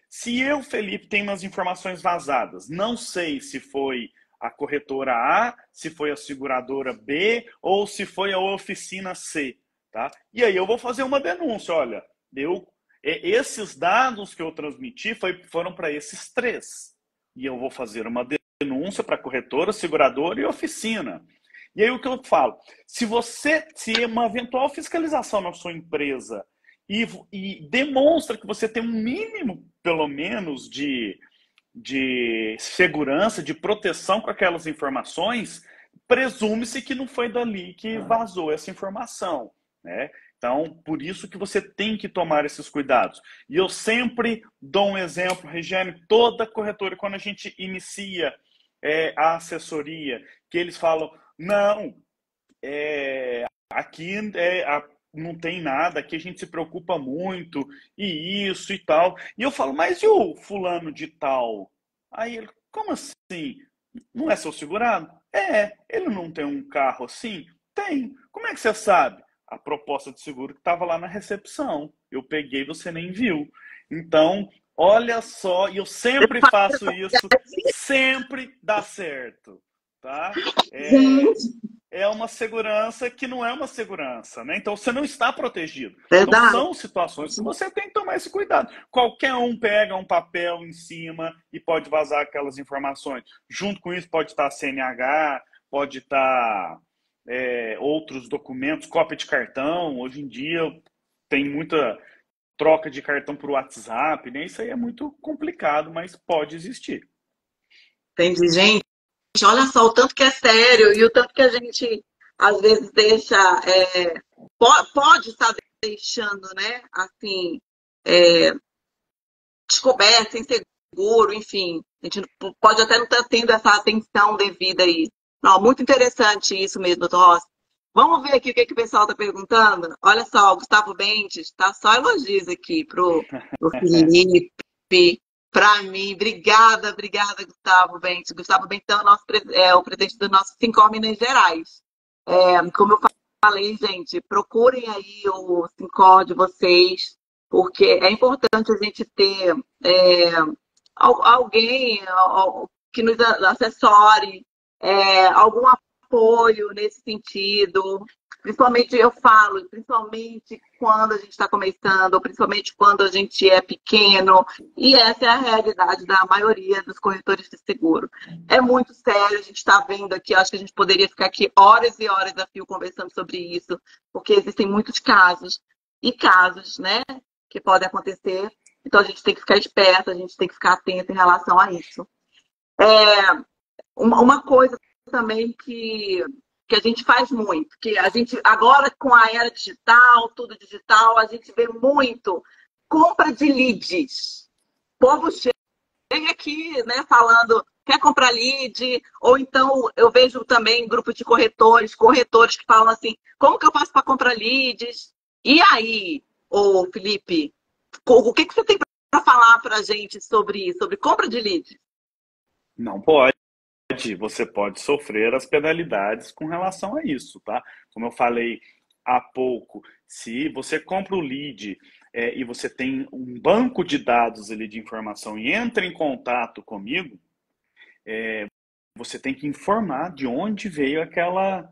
se eu, Felipe, tenho umas informações vazadas, não sei se foi a corretora A, se foi a seguradora B ou se foi a oficina C, tá? E aí eu vou fazer uma denúncia, olha, esses dados que eu transmiti foram para esses três. E eu vou fazer uma denúncia para a corretora, seguradora e oficina. E aí o que eu falo, se uma eventual fiscalização na sua empresa e demonstra que você tem um mínimo, pelo menos, de segurança, de proteção com aquelas informações, presume-se que não foi dali que vazou essa informação, né? Então, por isso que você tem que tomar esses cuidados. E eu sempre dou um exemplo, Regiane, toda corretora, quando a gente inicia a assessoria, que eles falam, não, aqui não tem nada, aqui a gente se preocupa muito, e isso e tal. E eu falo, mas e o fulano de tal? Aí ele, como assim? Não é seu segurado? Ele não tem um carro assim? Tem. Como é que você sabe? A proposta de seguro que estava lá na recepção. Eu peguei, você nem viu. Então, olha só, e eu sempre faço isso, sempre dá certo, tá? É uma segurança que não é uma segurança, né? Então você não está protegido. Então são situações que você tem que tomar esse cuidado. Qualquer um pega um papel em cima e pode vazar aquelas informações. Junto com isso pode estar CNH, pode estar outros documentos, cópia de cartão. Hoje em dia tem muita troca de cartão por WhatsApp, né? Isso aí é muito complicado, mas pode existir. Entendi, gente. Olha só o tanto que é sério e o tanto que a gente às vezes deixa, pode estar deixando, né? Assim, descoberto, inseguro, enfim. A gente pode até não estar tendo essa atenção devida aí. Não, muito interessante isso mesmo, doutor Rossi. Vamos ver aqui o que o pessoal está perguntando. Olha só, o Gustavo Bentes está só elogios aqui pro Felipe. Para mim, obrigada, Gustavo Bentes. Gustavo Bentes é o presidente do nosso Sincor Minas Gerais. Como eu falei, gente, procurem aí o Sincor de vocês, porque é importante a gente ter alguém que nos assessore, algum apoio nesse sentido. Principalmente, eu falo, principalmente quando a gente está começando, ou principalmente quando a gente é pequeno, e essa é a realidade da maioria dos corretores de seguro. É muito sério, a gente está vendo aqui, acho que a gente poderia ficar aqui horas e horas a fio conversando sobre isso, porque existem muitos casos, né, que podem acontecer, então a gente tem que ficar esperto, a gente tem que ficar atento em relação a isso. Uma coisa também que a gente faz muito, que a gente, agora com a era digital, tudo digital, a gente vê muito compra de leads. O povo chega aqui, né, falando, quer comprar lead, ou então eu vejo também grupo de corretores que falam assim, como que eu faço para comprar leads? E aí, ô Felipe, o que você tem para falar para a gente sobre compra de leads? Não pode. Você pode sofrer as penalidades com relação a isso, tá? Como eu falei há pouco, se você compra o lead e você tem um banco de dados ali de informação e entra em contato comigo, você tem que informar de onde veio aquele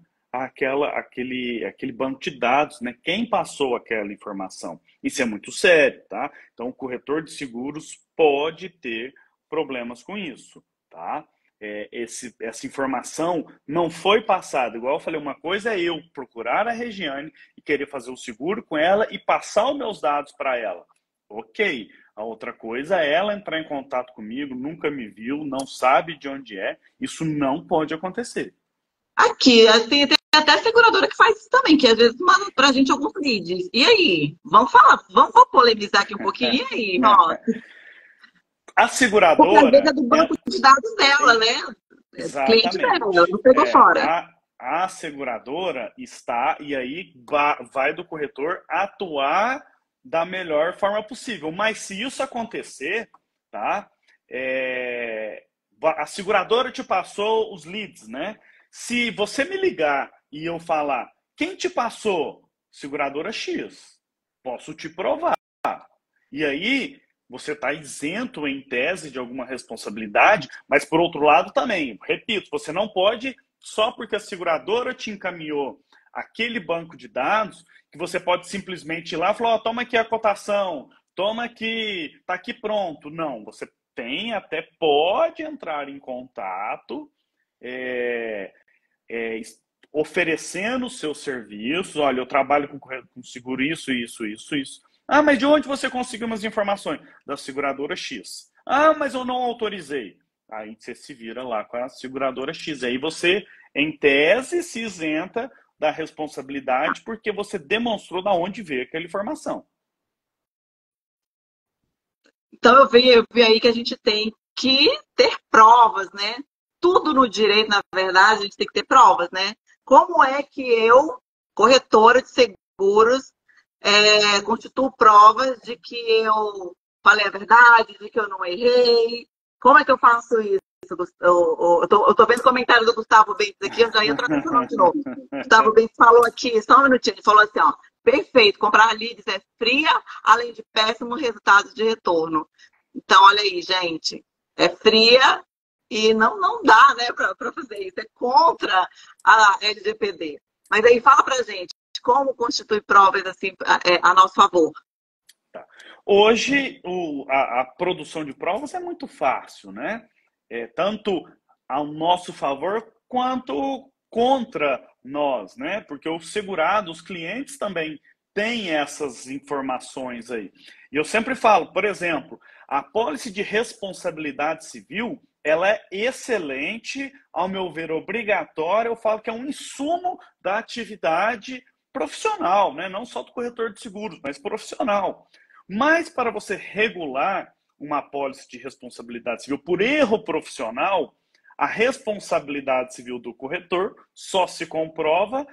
banco de dados, né? Quem passou aquela informação. Isso é muito sério, tá? Então, o corretor de seguros pode ter problemas com isso, tá? Essa informação não foi passada. Igual eu falei, uma coisa é eu procurar a Regiane e querer fazer o seguro com ela e passar os meus dados para ela. Ok. A outra coisa é ela entrar em contato comigo, nunca me viu, não sabe de onde é. Isso não pode acontecer. Aqui, tem até seguradora que faz isso também, que às vezes manda pra gente alguns leads. E aí? Vamos falar, vamos polemizar aqui um pouquinho. E aí, Rosa? A Porque às vezes seguradora, é do banco de dados dela, né? É do cliente dela, exatamente, ela não pegou fora. a seguradora está, e aí vai do corretor atuar da melhor forma possível. Mas se isso acontecer, tá? A seguradora te passou os leads, né? Se você me ligar e eu falar, quem te passou? Seguradora X. Posso te provar. E aí, você está isento em tese de alguma responsabilidade, mas por outro lado também, repito, você não pode, só porque a seguradora te encaminhou aquele banco de dados, que você pode simplesmente ir lá e falar, oh, toma aqui a cotação, toma aqui, tá aqui pronto. Não, você tem, até pode entrar em contato, é, é, oferecendo os seus serviços. Olha, eu trabalho com seguro isso, isso, isso, isso. Ah, mas de onde você conseguiu umas informações? Da seguradora X. Ah, mas eu não autorizei. Aí você se vira lá com a seguradora X. Aí você, em tese, se isenta da responsabilidade porque você demonstrou de onde veio aquela informação. Então eu vi aí que a gente tem que ter provas, né? Tudo no direito, na verdade, a gente tem que ter provas, né? Como é que eu, corretora de seguros, constituo provas de que eu falei a verdade, de que eu não errei? Como é que eu faço isso? Eu tô vendo o comentário do Gustavo Bentes aqui, eu já ia trazer esse nome de novo. Gustavo Bentes falou aqui, só um minutinho, ele falou assim, ó, perfeito, comprar leads é fria, além de péssimos resultados de retorno. Então, olha aí, gente, é fria e não dá, né, para fazer isso, é contra a LGPD. Mas aí fala pra gente, como constitui provas assim a nosso favor? Tá. Hoje, a produção de provas é muito fácil, né? Tanto ao nosso favor quanto contra nós, né? Porque o segurado, os clientes também têm essas informações aí. E eu sempre falo, por exemplo, a pólice de responsabilidade civil, ela é excelente, ao meu ver, obrigatória. Eu falo que é um insumo da atividade profissional, né? Não só do corretor de seguros, mas profissional. Mas para você regular uma apólice de responsabilidade civil por erro profissional, a responsabilidade civil do corretor só se comprova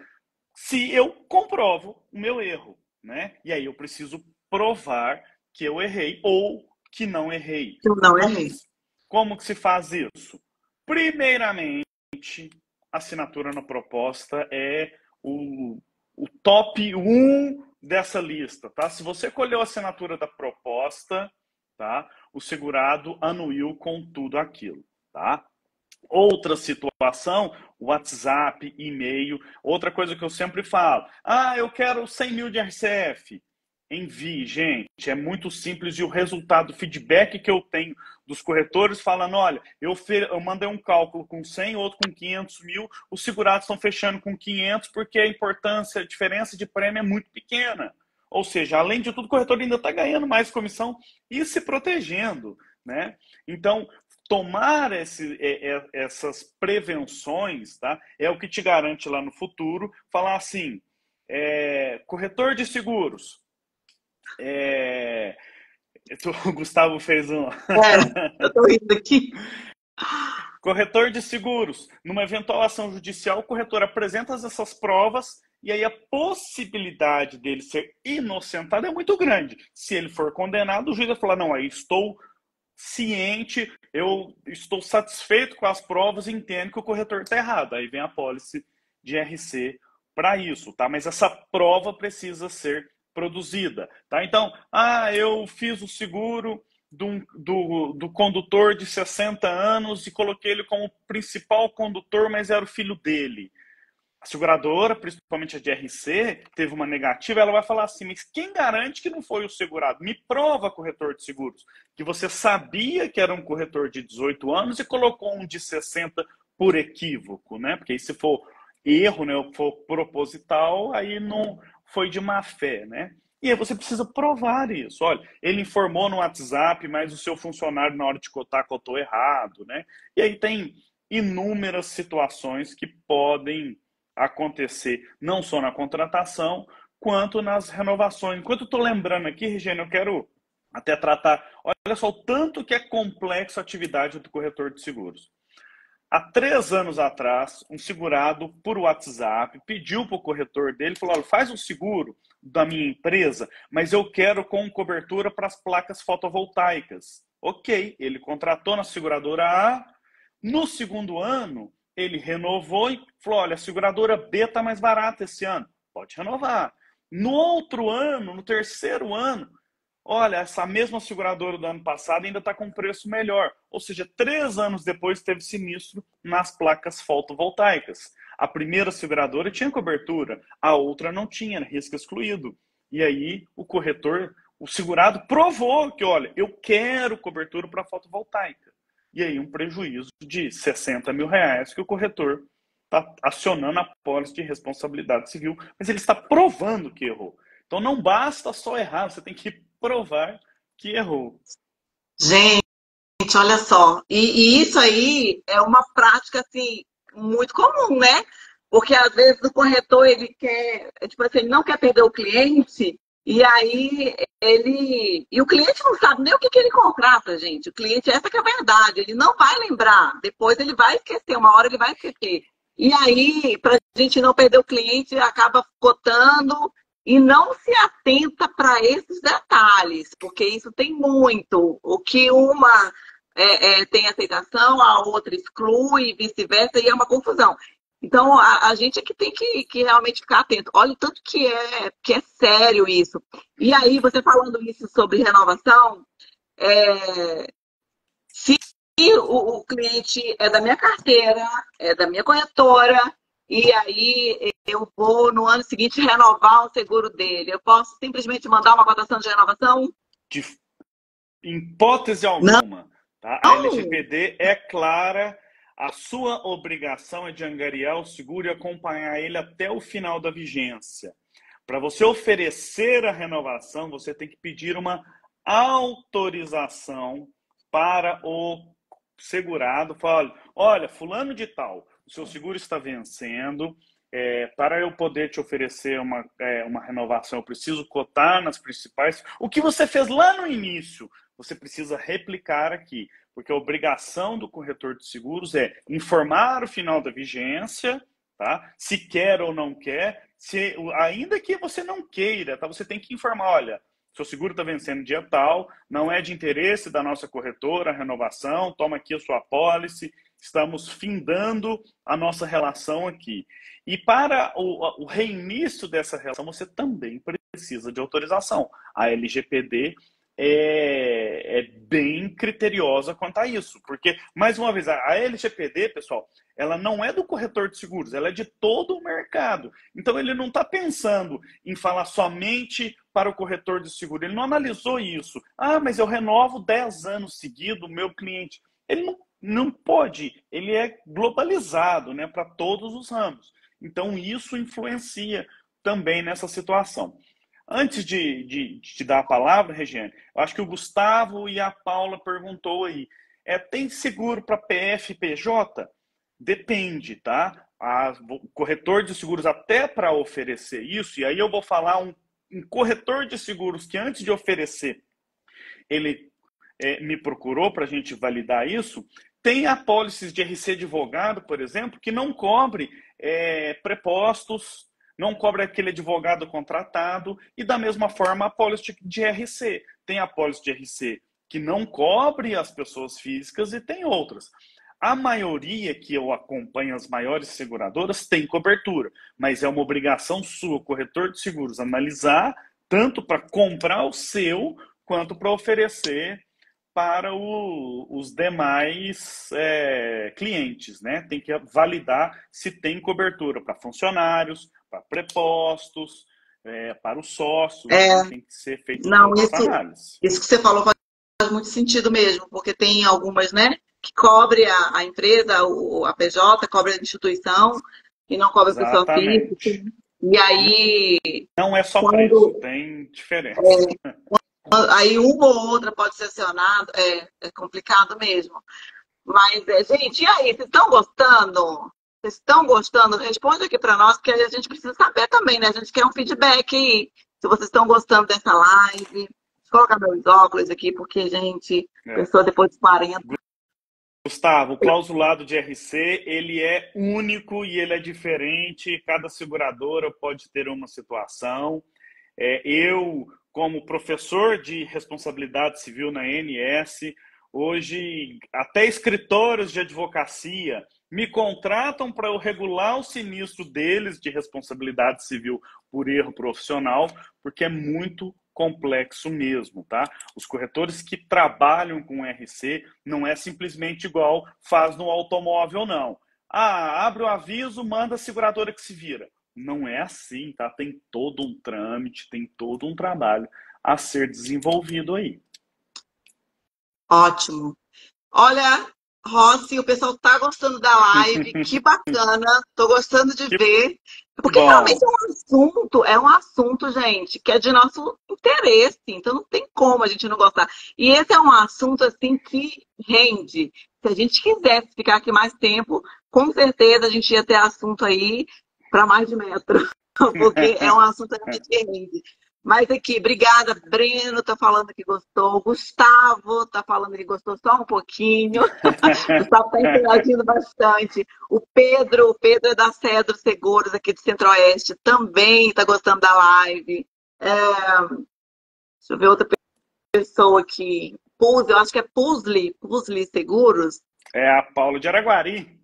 se eu comprovo o meu erro, né? E aí eu preciso provar que eu errei ou que não errei. Eu não errei. Como que se faz isso? Primeiramente, a assinatura na proposta é o top 1 dessa lista, tá? Se você colheu a assinatura da proposta, tá? O segurado anuiu com tudo aquilo, tá? Outra situação, WhatsApp, e-mail. Outra coisa que eu sempre falo. Ah, eu quero 100 mil de RCF. Envie, gente. É muito simples e o resultado, o feedback que eu tenho dos corretores falando, olha, eu mandei um cálculo com 100, outro com 500 mil, os segurados estão fechando com 500 porque a importância, a diferença de prêmio é muito pequena. Ou seja, além de tudo, o corretor ainda está ganhando mais comissão e se protegendo, né? Então, tomar essas prevenções, tá? É o que te garante lá no futuro falar assim, corretor de seguros, o Gustavo fez um. Eu tô rindo aqui. Corretor de seguros, numa eventual ação judicial, o corretor apresenta essas provas e aí a possibilidade dele ser inocentado é muito grande. Se ele for condenado, o juiz vai falar, não, aí estou ciente, eu estou satisfeito com as provas e entendo que o corretor está errado. Aí vem a apólice de RC para isso, tá? Mas essa prova precisa ser produzida, tá? Então, eu fiz o seguro do condutor de 60 anos e coloquei ele como principal condutor, mas era o filho dele. A seguradora, principalmente a de RC, teve uma negativa, ela vai falar assim, mas quem garante que não foi o segurado? Me prova, corretor de seguros, que você sabia que era um corretor de 18 anos e colocou um de 60 por equívoco, né? Porque aí se for erro, né, for proposital, aí não foi de má fé, né? E aí você precisa provar isso. Olha, ele informou no WhatsApp, mas o seu funcionário na hora de cotar, cotou errado, né? E aí tem inúmeras situações que podem acontecer não só na contratação, quanto nas renovações. Enquanto eu estou lembrando aqui, Regina, eu quero até tratar, olha só o tanto que é complexo a atividade do corretor de seguros. Há 3 anos atrás, um segurado, por WhatsApp, pediu para o corretor dele, falou, olha, faz um seguro da minha empresa, mas eu quero com cobertura para as placas fotovoltaicas. Ok, ele contratou na seguradora A, no segundo ano, ele renovou e falou, olha, a seguradora B está mais barata esse ano, pode renovar. No outro ano, no terceiro ano, olha, essa mesma seguradora do ano passado ainda está com preço melhor. Ou seja, 3 anos depois teve sinistro nas placas fotovoltaicas. A primeira seguradora tinha cobertura, a outra não tinha, risco excluído. E aí o corretor, o segurado provou que, olha, eu quero cobertura para fotovoltaica. E aí um prejuízo de 60 mil reais que o corretor está acionando a pólice de responsabilidade civil, mas ele está provando que errou. Então não basta só errar, você tem que provar que errou. Gente, olha só. E isso aí é uma prática assim muito comum, né? Porque às vezes o corretor ele quer, tipo assim, ele não quer perder o cliente, e aí ele. E o cliente não sabe nem o que ele contrata, gente. O cliente, essa que é a verdade, ele não vai lembrar. Depois ele vai esquecer, uma hora ele vai esquecer. E aí, para a gente não perder o cliente, acaba cotando e não se atenta para esses detalhes, porque isso tem muito. O que uma tem aceitação, a outra exclui, e vice-versa, e é uma confusão. Então, a gente é que tem que realmente ficar atento. Olha o tanto que é sério isso. E aí, você falando isso sobre renovação, é, se o cliente é da minha carteira, é da minha corretora, e aí eu vou no ano seguinte renovar o seguro dele, eu posso simplesmente mandar uma cotação de renovação? De hipótese Não. alguma. Tá? A LGPD é clara, a sua obrigação é de angariar o seguro e acompanhar ele até o final da vigência. Para você oferecer a renovação, você tem que pedir uma autorização para o segurado. Fala, olha, fulano de tal, o seu seguro está vencendo, para eu poder te oferecer uma renovação, eu preciso cotar nas principais. O que você fez lá no início, você precisa replicar aqui, porque a obrigação do corretor de seguros é informar o final da vigência, tá? Se quer ou não quer, ainda que você não queira, tá? Você tem que informar, olha, seu seguro está vencendo dia tal, não é de interesse da nossa corretora a renovação, toma aqui a sua apólice, estamos findando a nossa relação aqui. E para o reinício dessa relação, você também precisa de autorização. A LGPD é bem criteriosa quanto a isso, porque, mais uma vez, a LGPD, pessoal, ela não é do corretor de seguros, ela é de todo o mercado. Então, ele não está pensando em falar somente para o corretor de seguro, ele não analisou isso. Mas eu renovo 10 anos seguidos o meu cliente. Ele não pode, ele é globalizado, né, para todos os ramos. Então, isso influencia também nessa situação. Antes de te dar a palavra, Regiane, eu acho que o Gustavo e a Paula perguntou aí, tem seguro para PF e PJ? Depende, tá? O corretor de seguros, até para oferecer isso, e aí eu vou falar um corretor de seguros que antes de oferecer, ele me procurou para a gente validar isso, tem apólices de RC advogado, por exemplo, que não cobre prepostos, não cobre aquele advogado contratado, e da mesma forma a apólice de RC. Tem apólice de RC que não cobre as pessoas físicas e tem outras. A maioria que eu acompanho, as maiores seguradoras, tem cobertura, mas é uma obrigação sua, corretor de seguros, analisar tanto para comprar o seu, quanto para oferecer para os demais clientes, né? Tem que validar se tem cobertura para funcionários, para prepostos, para os sócios, né? Tem que ser feita Não, toda essa análise. isso que você falou faz muito sentido mesmo, porque tem algumas, né, que cobre a empresa, a PJ, cobre a instituição e não cobre a pessoa física. Exatamente. E aí, Não é só quando, preço, tem diferença. aí uma ou outra pode ser acionada, é complicado mesmo. Mas, gente, e aí, vocês estão gostando? Vocês estão gostando? Responde aqui para nós, que a gente precisa saber também, né? A gente quer um feedback aí. Se vocês estão gostando dessa live. Deixa eu colocar meus óculos aqui, porque, gente, pessoa depois de 40. Gustavo, o clausulado de RC, ele é único e ele é diferente. Cada seguradora pode ter uma situação. Eu, como professor de responsabilidade civil na ANS, hoje até escritórios de advocacia me contratam para eu regular o sinistro deles de responsabilidade civil por erro profissional, porque é muito complexo mesmo, tá? Os corretores que trabalham com RC não é simplesmente igual faz no automóvel, não. Abre o aviso, manda a seguradora que se vira. Não é assim, tá? Tem todo um trâmite, tem todo um trabalho a ser desenvolvido aí. Ótimo. Olha, Rossi, o pessoal tá gostando da live, que bacana, tô gostando de ver. Porque realmente é um assunto, gente, que é de nosso interesse, então não tem como a gente não gostar. E esse é um assunto, assim, que rende. Se a gente quisesse ficar aqui mais tempo, com certeza a gente ia ter assunto aí para mais de metro, porque é um assunto realmente que rende. Mas aqui, obrigada, Breno tá falando que gostou, Gustavo tá falando que gostou só um pouquinho, Gustavo tá interagindo bastante, o Pedro é da Cedro Seguros aqui do Centro-Oeste, também tá gostando da live. Deixa eu ver outra pessoa aqui, eu acho que é Pusli Seguros. É a Paula de Araguari.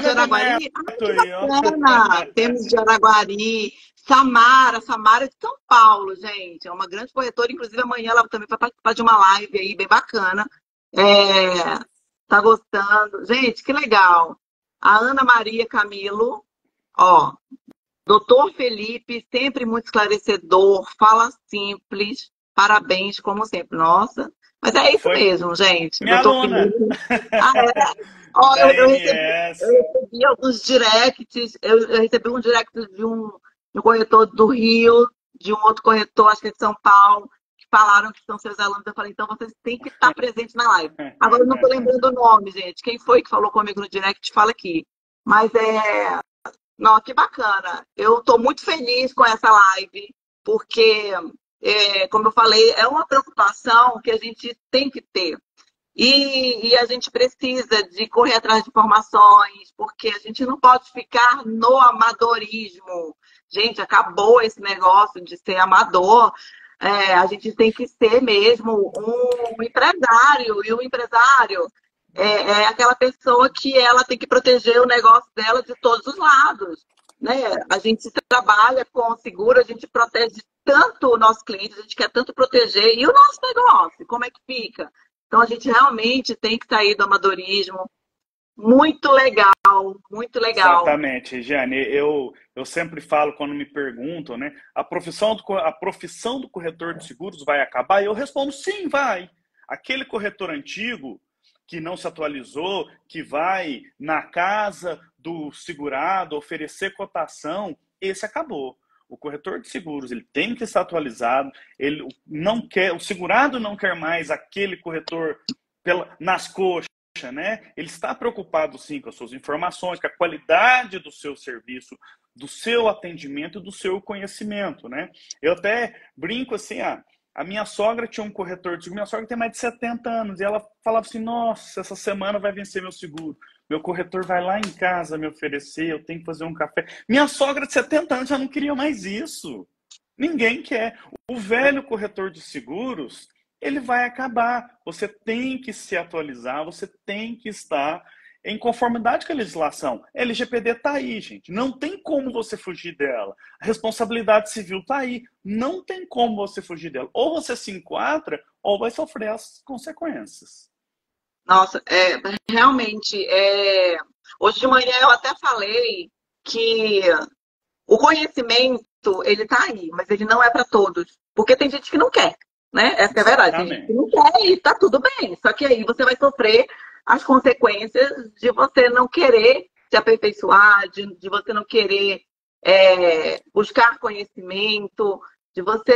De Araguari? Que bacana! Temos de Araguari. Samara é de São Paulo, gente. É uma grande corretora. Inclusive, amanhã ela também vai participar de uma live aí, bem bacana. Tá gostando? Gente, que legal. A Ana Maria Camilo, ó. Doutor Felipe, sempre muito esclarecedor, fala simples. Parabéns, como sempre. Nossa, mas é isso mesmo, gente. Minha Doutor aluna. Felipe. Ó, eu recebi alguns directs. Eu recebi um direct de um corretor do Rio, de um outro corretor, acho que é de São Paulo, que falaram que são seus alunos. Eu falei, então vocês têm que estar presentes na live. Agora eu não estou lembrando o nome, gente. Quem foi que falou comigo no direct, fala aqui. Mas não, que bacana. Eu estou muito feliz com essa live, porque, como eu falei, é uma preocupação que a gente tem que ter. E a gente precisa de correr atrás de informações, porque a gente não pode ficar no amadorismo. Gente, acabou esse negócio de ser amador. A gente tem que ser mesmo um empresário. E o empresário é aquela pessoa que ela tem que proteger o negócio dela de todos os lados. Né? A gente trabalha com seguro, a gente protege tanto o nosso cliente, a gente quer tanto proteger. E o nosso negócio, como é que fica? Então, a gente realmente tem que sair do amadorismo. Muito legal, muito legal. Exatamente, Regiane. Eu sempre falo, quando me perguntam, né? A profissão do corretor de seguros vai acabar? E eu respondo, sim, vai. Aquele corretor antigo que não se atualizou, que vai na casa do segurado oferecer cotação, esse acabou. O corretor de seguros, ele tem que estar atualizado, ele não quer, o segurado não quer mais aquele corretor nas coxas, né? Ele está preocupado sim com as suas informações, com a qualidade do seu serviço, do seu atendimento e do seu conhecimento, né? Eu até brinco assim, a minha sogra tinha um corretor de seguro, minha sogra tem mais de 70 anos, e ela falava assim, nossa, essa semana vai vencer meu seguro. Meu corretor vai lá em casa me oferecer, eu tenho que fazer um café. Minha sogra de 70 anos já não queria mais isso. Ninguém quer. O velho corretor de seguros, ele vai acabar. Você tem que se atualizar, você tem que estar em conformidade com a legislação. A LGPD está aí, gente. Não tem como você fugir dela. A responsabilidade civil está aí. Não tem como você fugir dela. Ou você se enquadra, ou vai sofrer as consequências. Nossa, realmente, hoje de manhã eu até falei que o conhecimento, ele tá aí, mas ele não é para todos. Porque tem gente que não quer, né? Essa é a verdade. Tem gente que não quer e tá tudo bem. Só que aí você vai sofrer as consequências de você não querer se aperfeiçoar, de você não querer buscar conhecimento, de você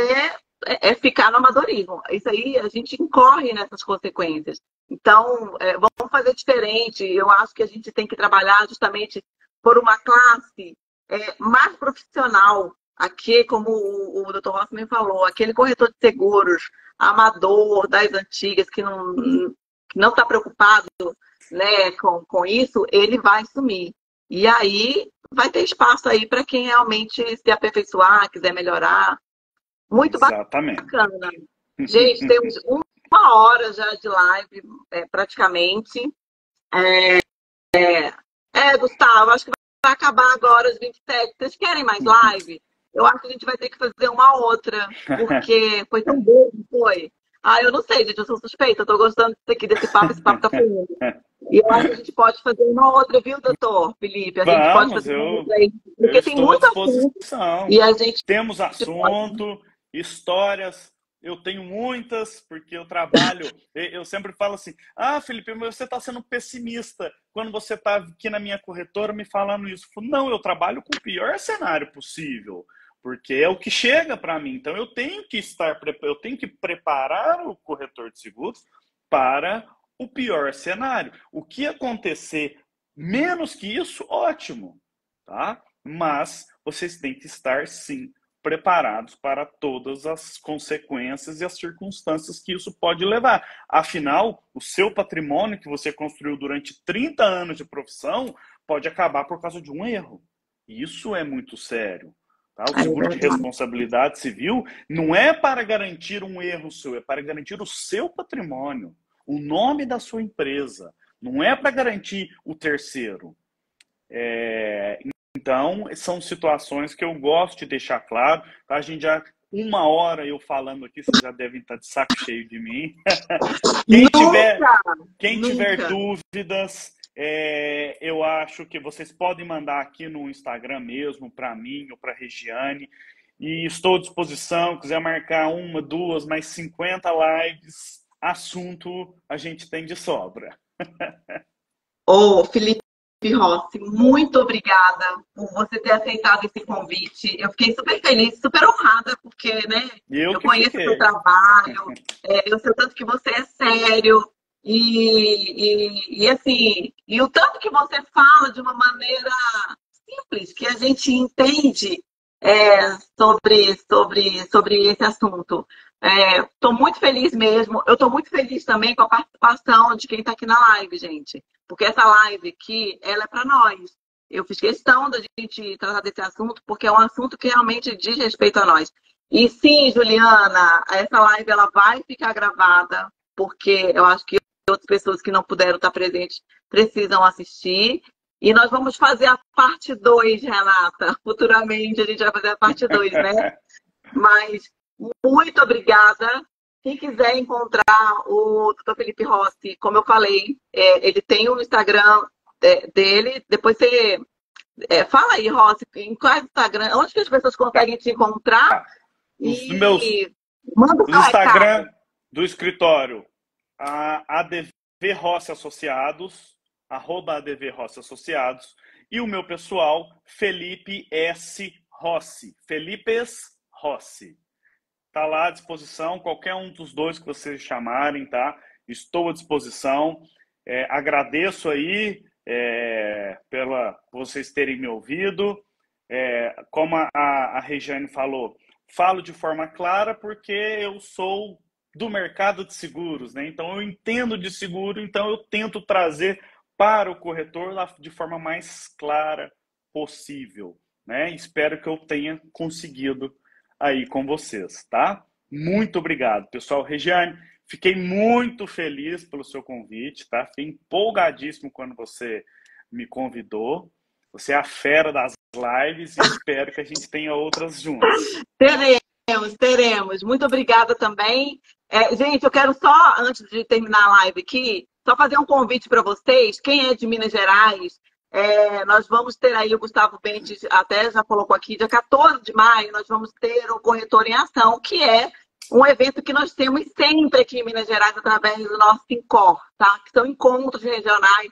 ficar no amadorismo. Isso aí, a gente incorre nessas consequências. Então, vamos fazer diferente. Eu acho que a gente tem que trabalhar justamente por uma classe mais profissional. Aqui, como o Dr. Rossi me falou, aquele corretor de seguros, amador das antigas, que não está preocupado, né, com isso, ele vai sumir. E aí vai ter espaço aí para quem realmente se aperfeiçoar, quiser melhorar. Muito Exatamente. bacana. Gente, temos 1 hora já de live, praticamente. Gustavo, acho que vai acabar agora às 27. Vocês querem mais live? Eu acho que a gente vai ter que fazer uma outra, porque foi tão bom, não foi? Eu não sei, gente, eu sou suspeita, eu tô gostando desse papo, esse papo tá fluindo. E eu acho que a gente pode fazer uma outra, viu, doutor Felipe? A gente pode fazer uma outra aí, porque tem muito assunto. E a gente temos assunto, histórias. Eu tenho muitas, porque eu trabalho. Eu sempre falo assim: Felipe, mas você está sendo pessimista quando você está aqui na minha corretora me falando isso. Não, eu trabalho com o pior cenário possível, porque é o que chega para mim. Então eu tenho que preparar o corretor de seguros para o pior cenário. O que acontecer menos que isso, ótimo, tá? Mas vocês têm que estar, sim, preparados para todas as consequências e as circunstâncias que isso pode levar. Afinal, o seu patrimônio que você construiu durante 30 anos de profissão pode acabar por causa de um erro. Isso é muito sério. Tá? O seguro de responsabilidade civil não é para garantir um erro seu, é para garantir o seu patrimônio, o nome da sua empresa. Não é para garantir o terceiro. Então, são situações que eu gosto de deixar claro. Tá? A gente já, 1 hora eu falando aqui, vocês já devem estar de saco cheio de mim. Quem tiver dúvidas, eu acho que vocês podem mandar aqui no Instagram mesmo, para mim ou para a Regiane. E estou à disposição, quiser marcar 1, 2, mais 50 lives, assunto a gente tem de sobra. Felipe Rossi, muito obrigada por você ter aceitado esse convite. Eu fiquei super feliz, super honrada, porque, né, eu conheço o seu trabalho, eu sei o tanto que você é sério, e assim, e o tanto que você fala de uma maneira simples, que a gente entende sobre esse assunto. Estou muito feliz mesmo. Eu estou muito feliz também com a participação de quem está aqui na live, gente. Porque essa live aqui, ela é para nós. Eu fiz questão da gente tratar desse assunto, porque é um assunto que realmente diz respeito a nós. E sim, Juliana, essa live ela vai ficar gravada, porque eu acho que outras pessoas que não puderam estar presentes precisam assistir. E nós vamos fazer a parte 2, Renata. Futuramente a gente vai fazer a parte 2, né? Mas muito obrigada. Quem quiser encontrar o Dr. Felipe Rossi, como eu falei, ele tem o Instagram dele. Depois você fala aí, Rossi, em qual Instagram, onde que as pessoas conseguem te encontrar? Manda o Instagram do escritório, ADV Rossi Associados, @ADV Rossi Associados, e o meu pessoal, Felipe S. Rossi, Felipes Rossi. Está lá à disposição, qualquer um dos dois que vocês chamarem, tá? Estou à disposição. Agradeço aí pela vocês terem me ouvido. Como a Regiane falou, falo de forma clara porque eu sou do mercado de seguros, né? Então eu entendo de seguro, então eu tento trazer para o corretor de forma mais clara possível, né? Espero que eu tenha conseguido aí com vocês, tá? Muito obrigado, pessoal. Regiane, Fiquei muito feliz pelo seu convite, tá? Fiquei empolgadíssimo quando você me convidou. Você é a fera das lives e espero que a gente tenha outras juntas. Teremos. Muito obrigada também. Gente, eu quero só, antes de terminar a live aqui, só fazer um convite para vocês. Quem é de Minas Gerais, nós vamos ter aí, o Gustavo Bentes até já colocou aqui, dia 14 de maio, nós vamos ter o Corretor em Ação, que é um evento que nós temos sempre aqui em Minas Gerais, através do nosso Sincor, tá? Que são encontros regionais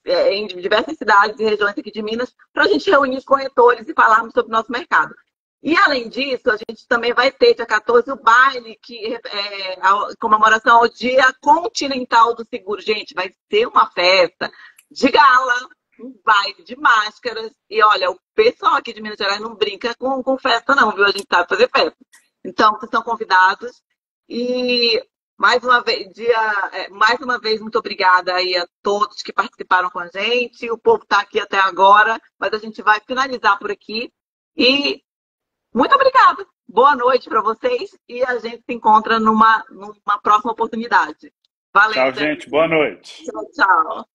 em diversas cidades e regiões aqui de Minas, para a gente reunir os corretores e falarmos sobre o nosso mercado. E, além disso, a gente também vai ter, dia 14, o baile, que é a comemoração ao Dia Continental do Seguro. Gente, vai ser uma festa de gala, um baile de máscaras. E, olha, o pessoal aqui de Minas Gerais não brinca com festa, não, viu? A gente sabe fazer festa. Então, vocês estão convidados. E, mais uma vez, muito obrigada aí a todos que participaram com a gente. O povo está aqui até agora, mas a gente vai finalizar por aqui. E muito obrigada. Boa noite para vocês e a gente se encontra numa próxima oportunidade. Valeu, Tchau, gente. Boa noite. Tchau, tchau.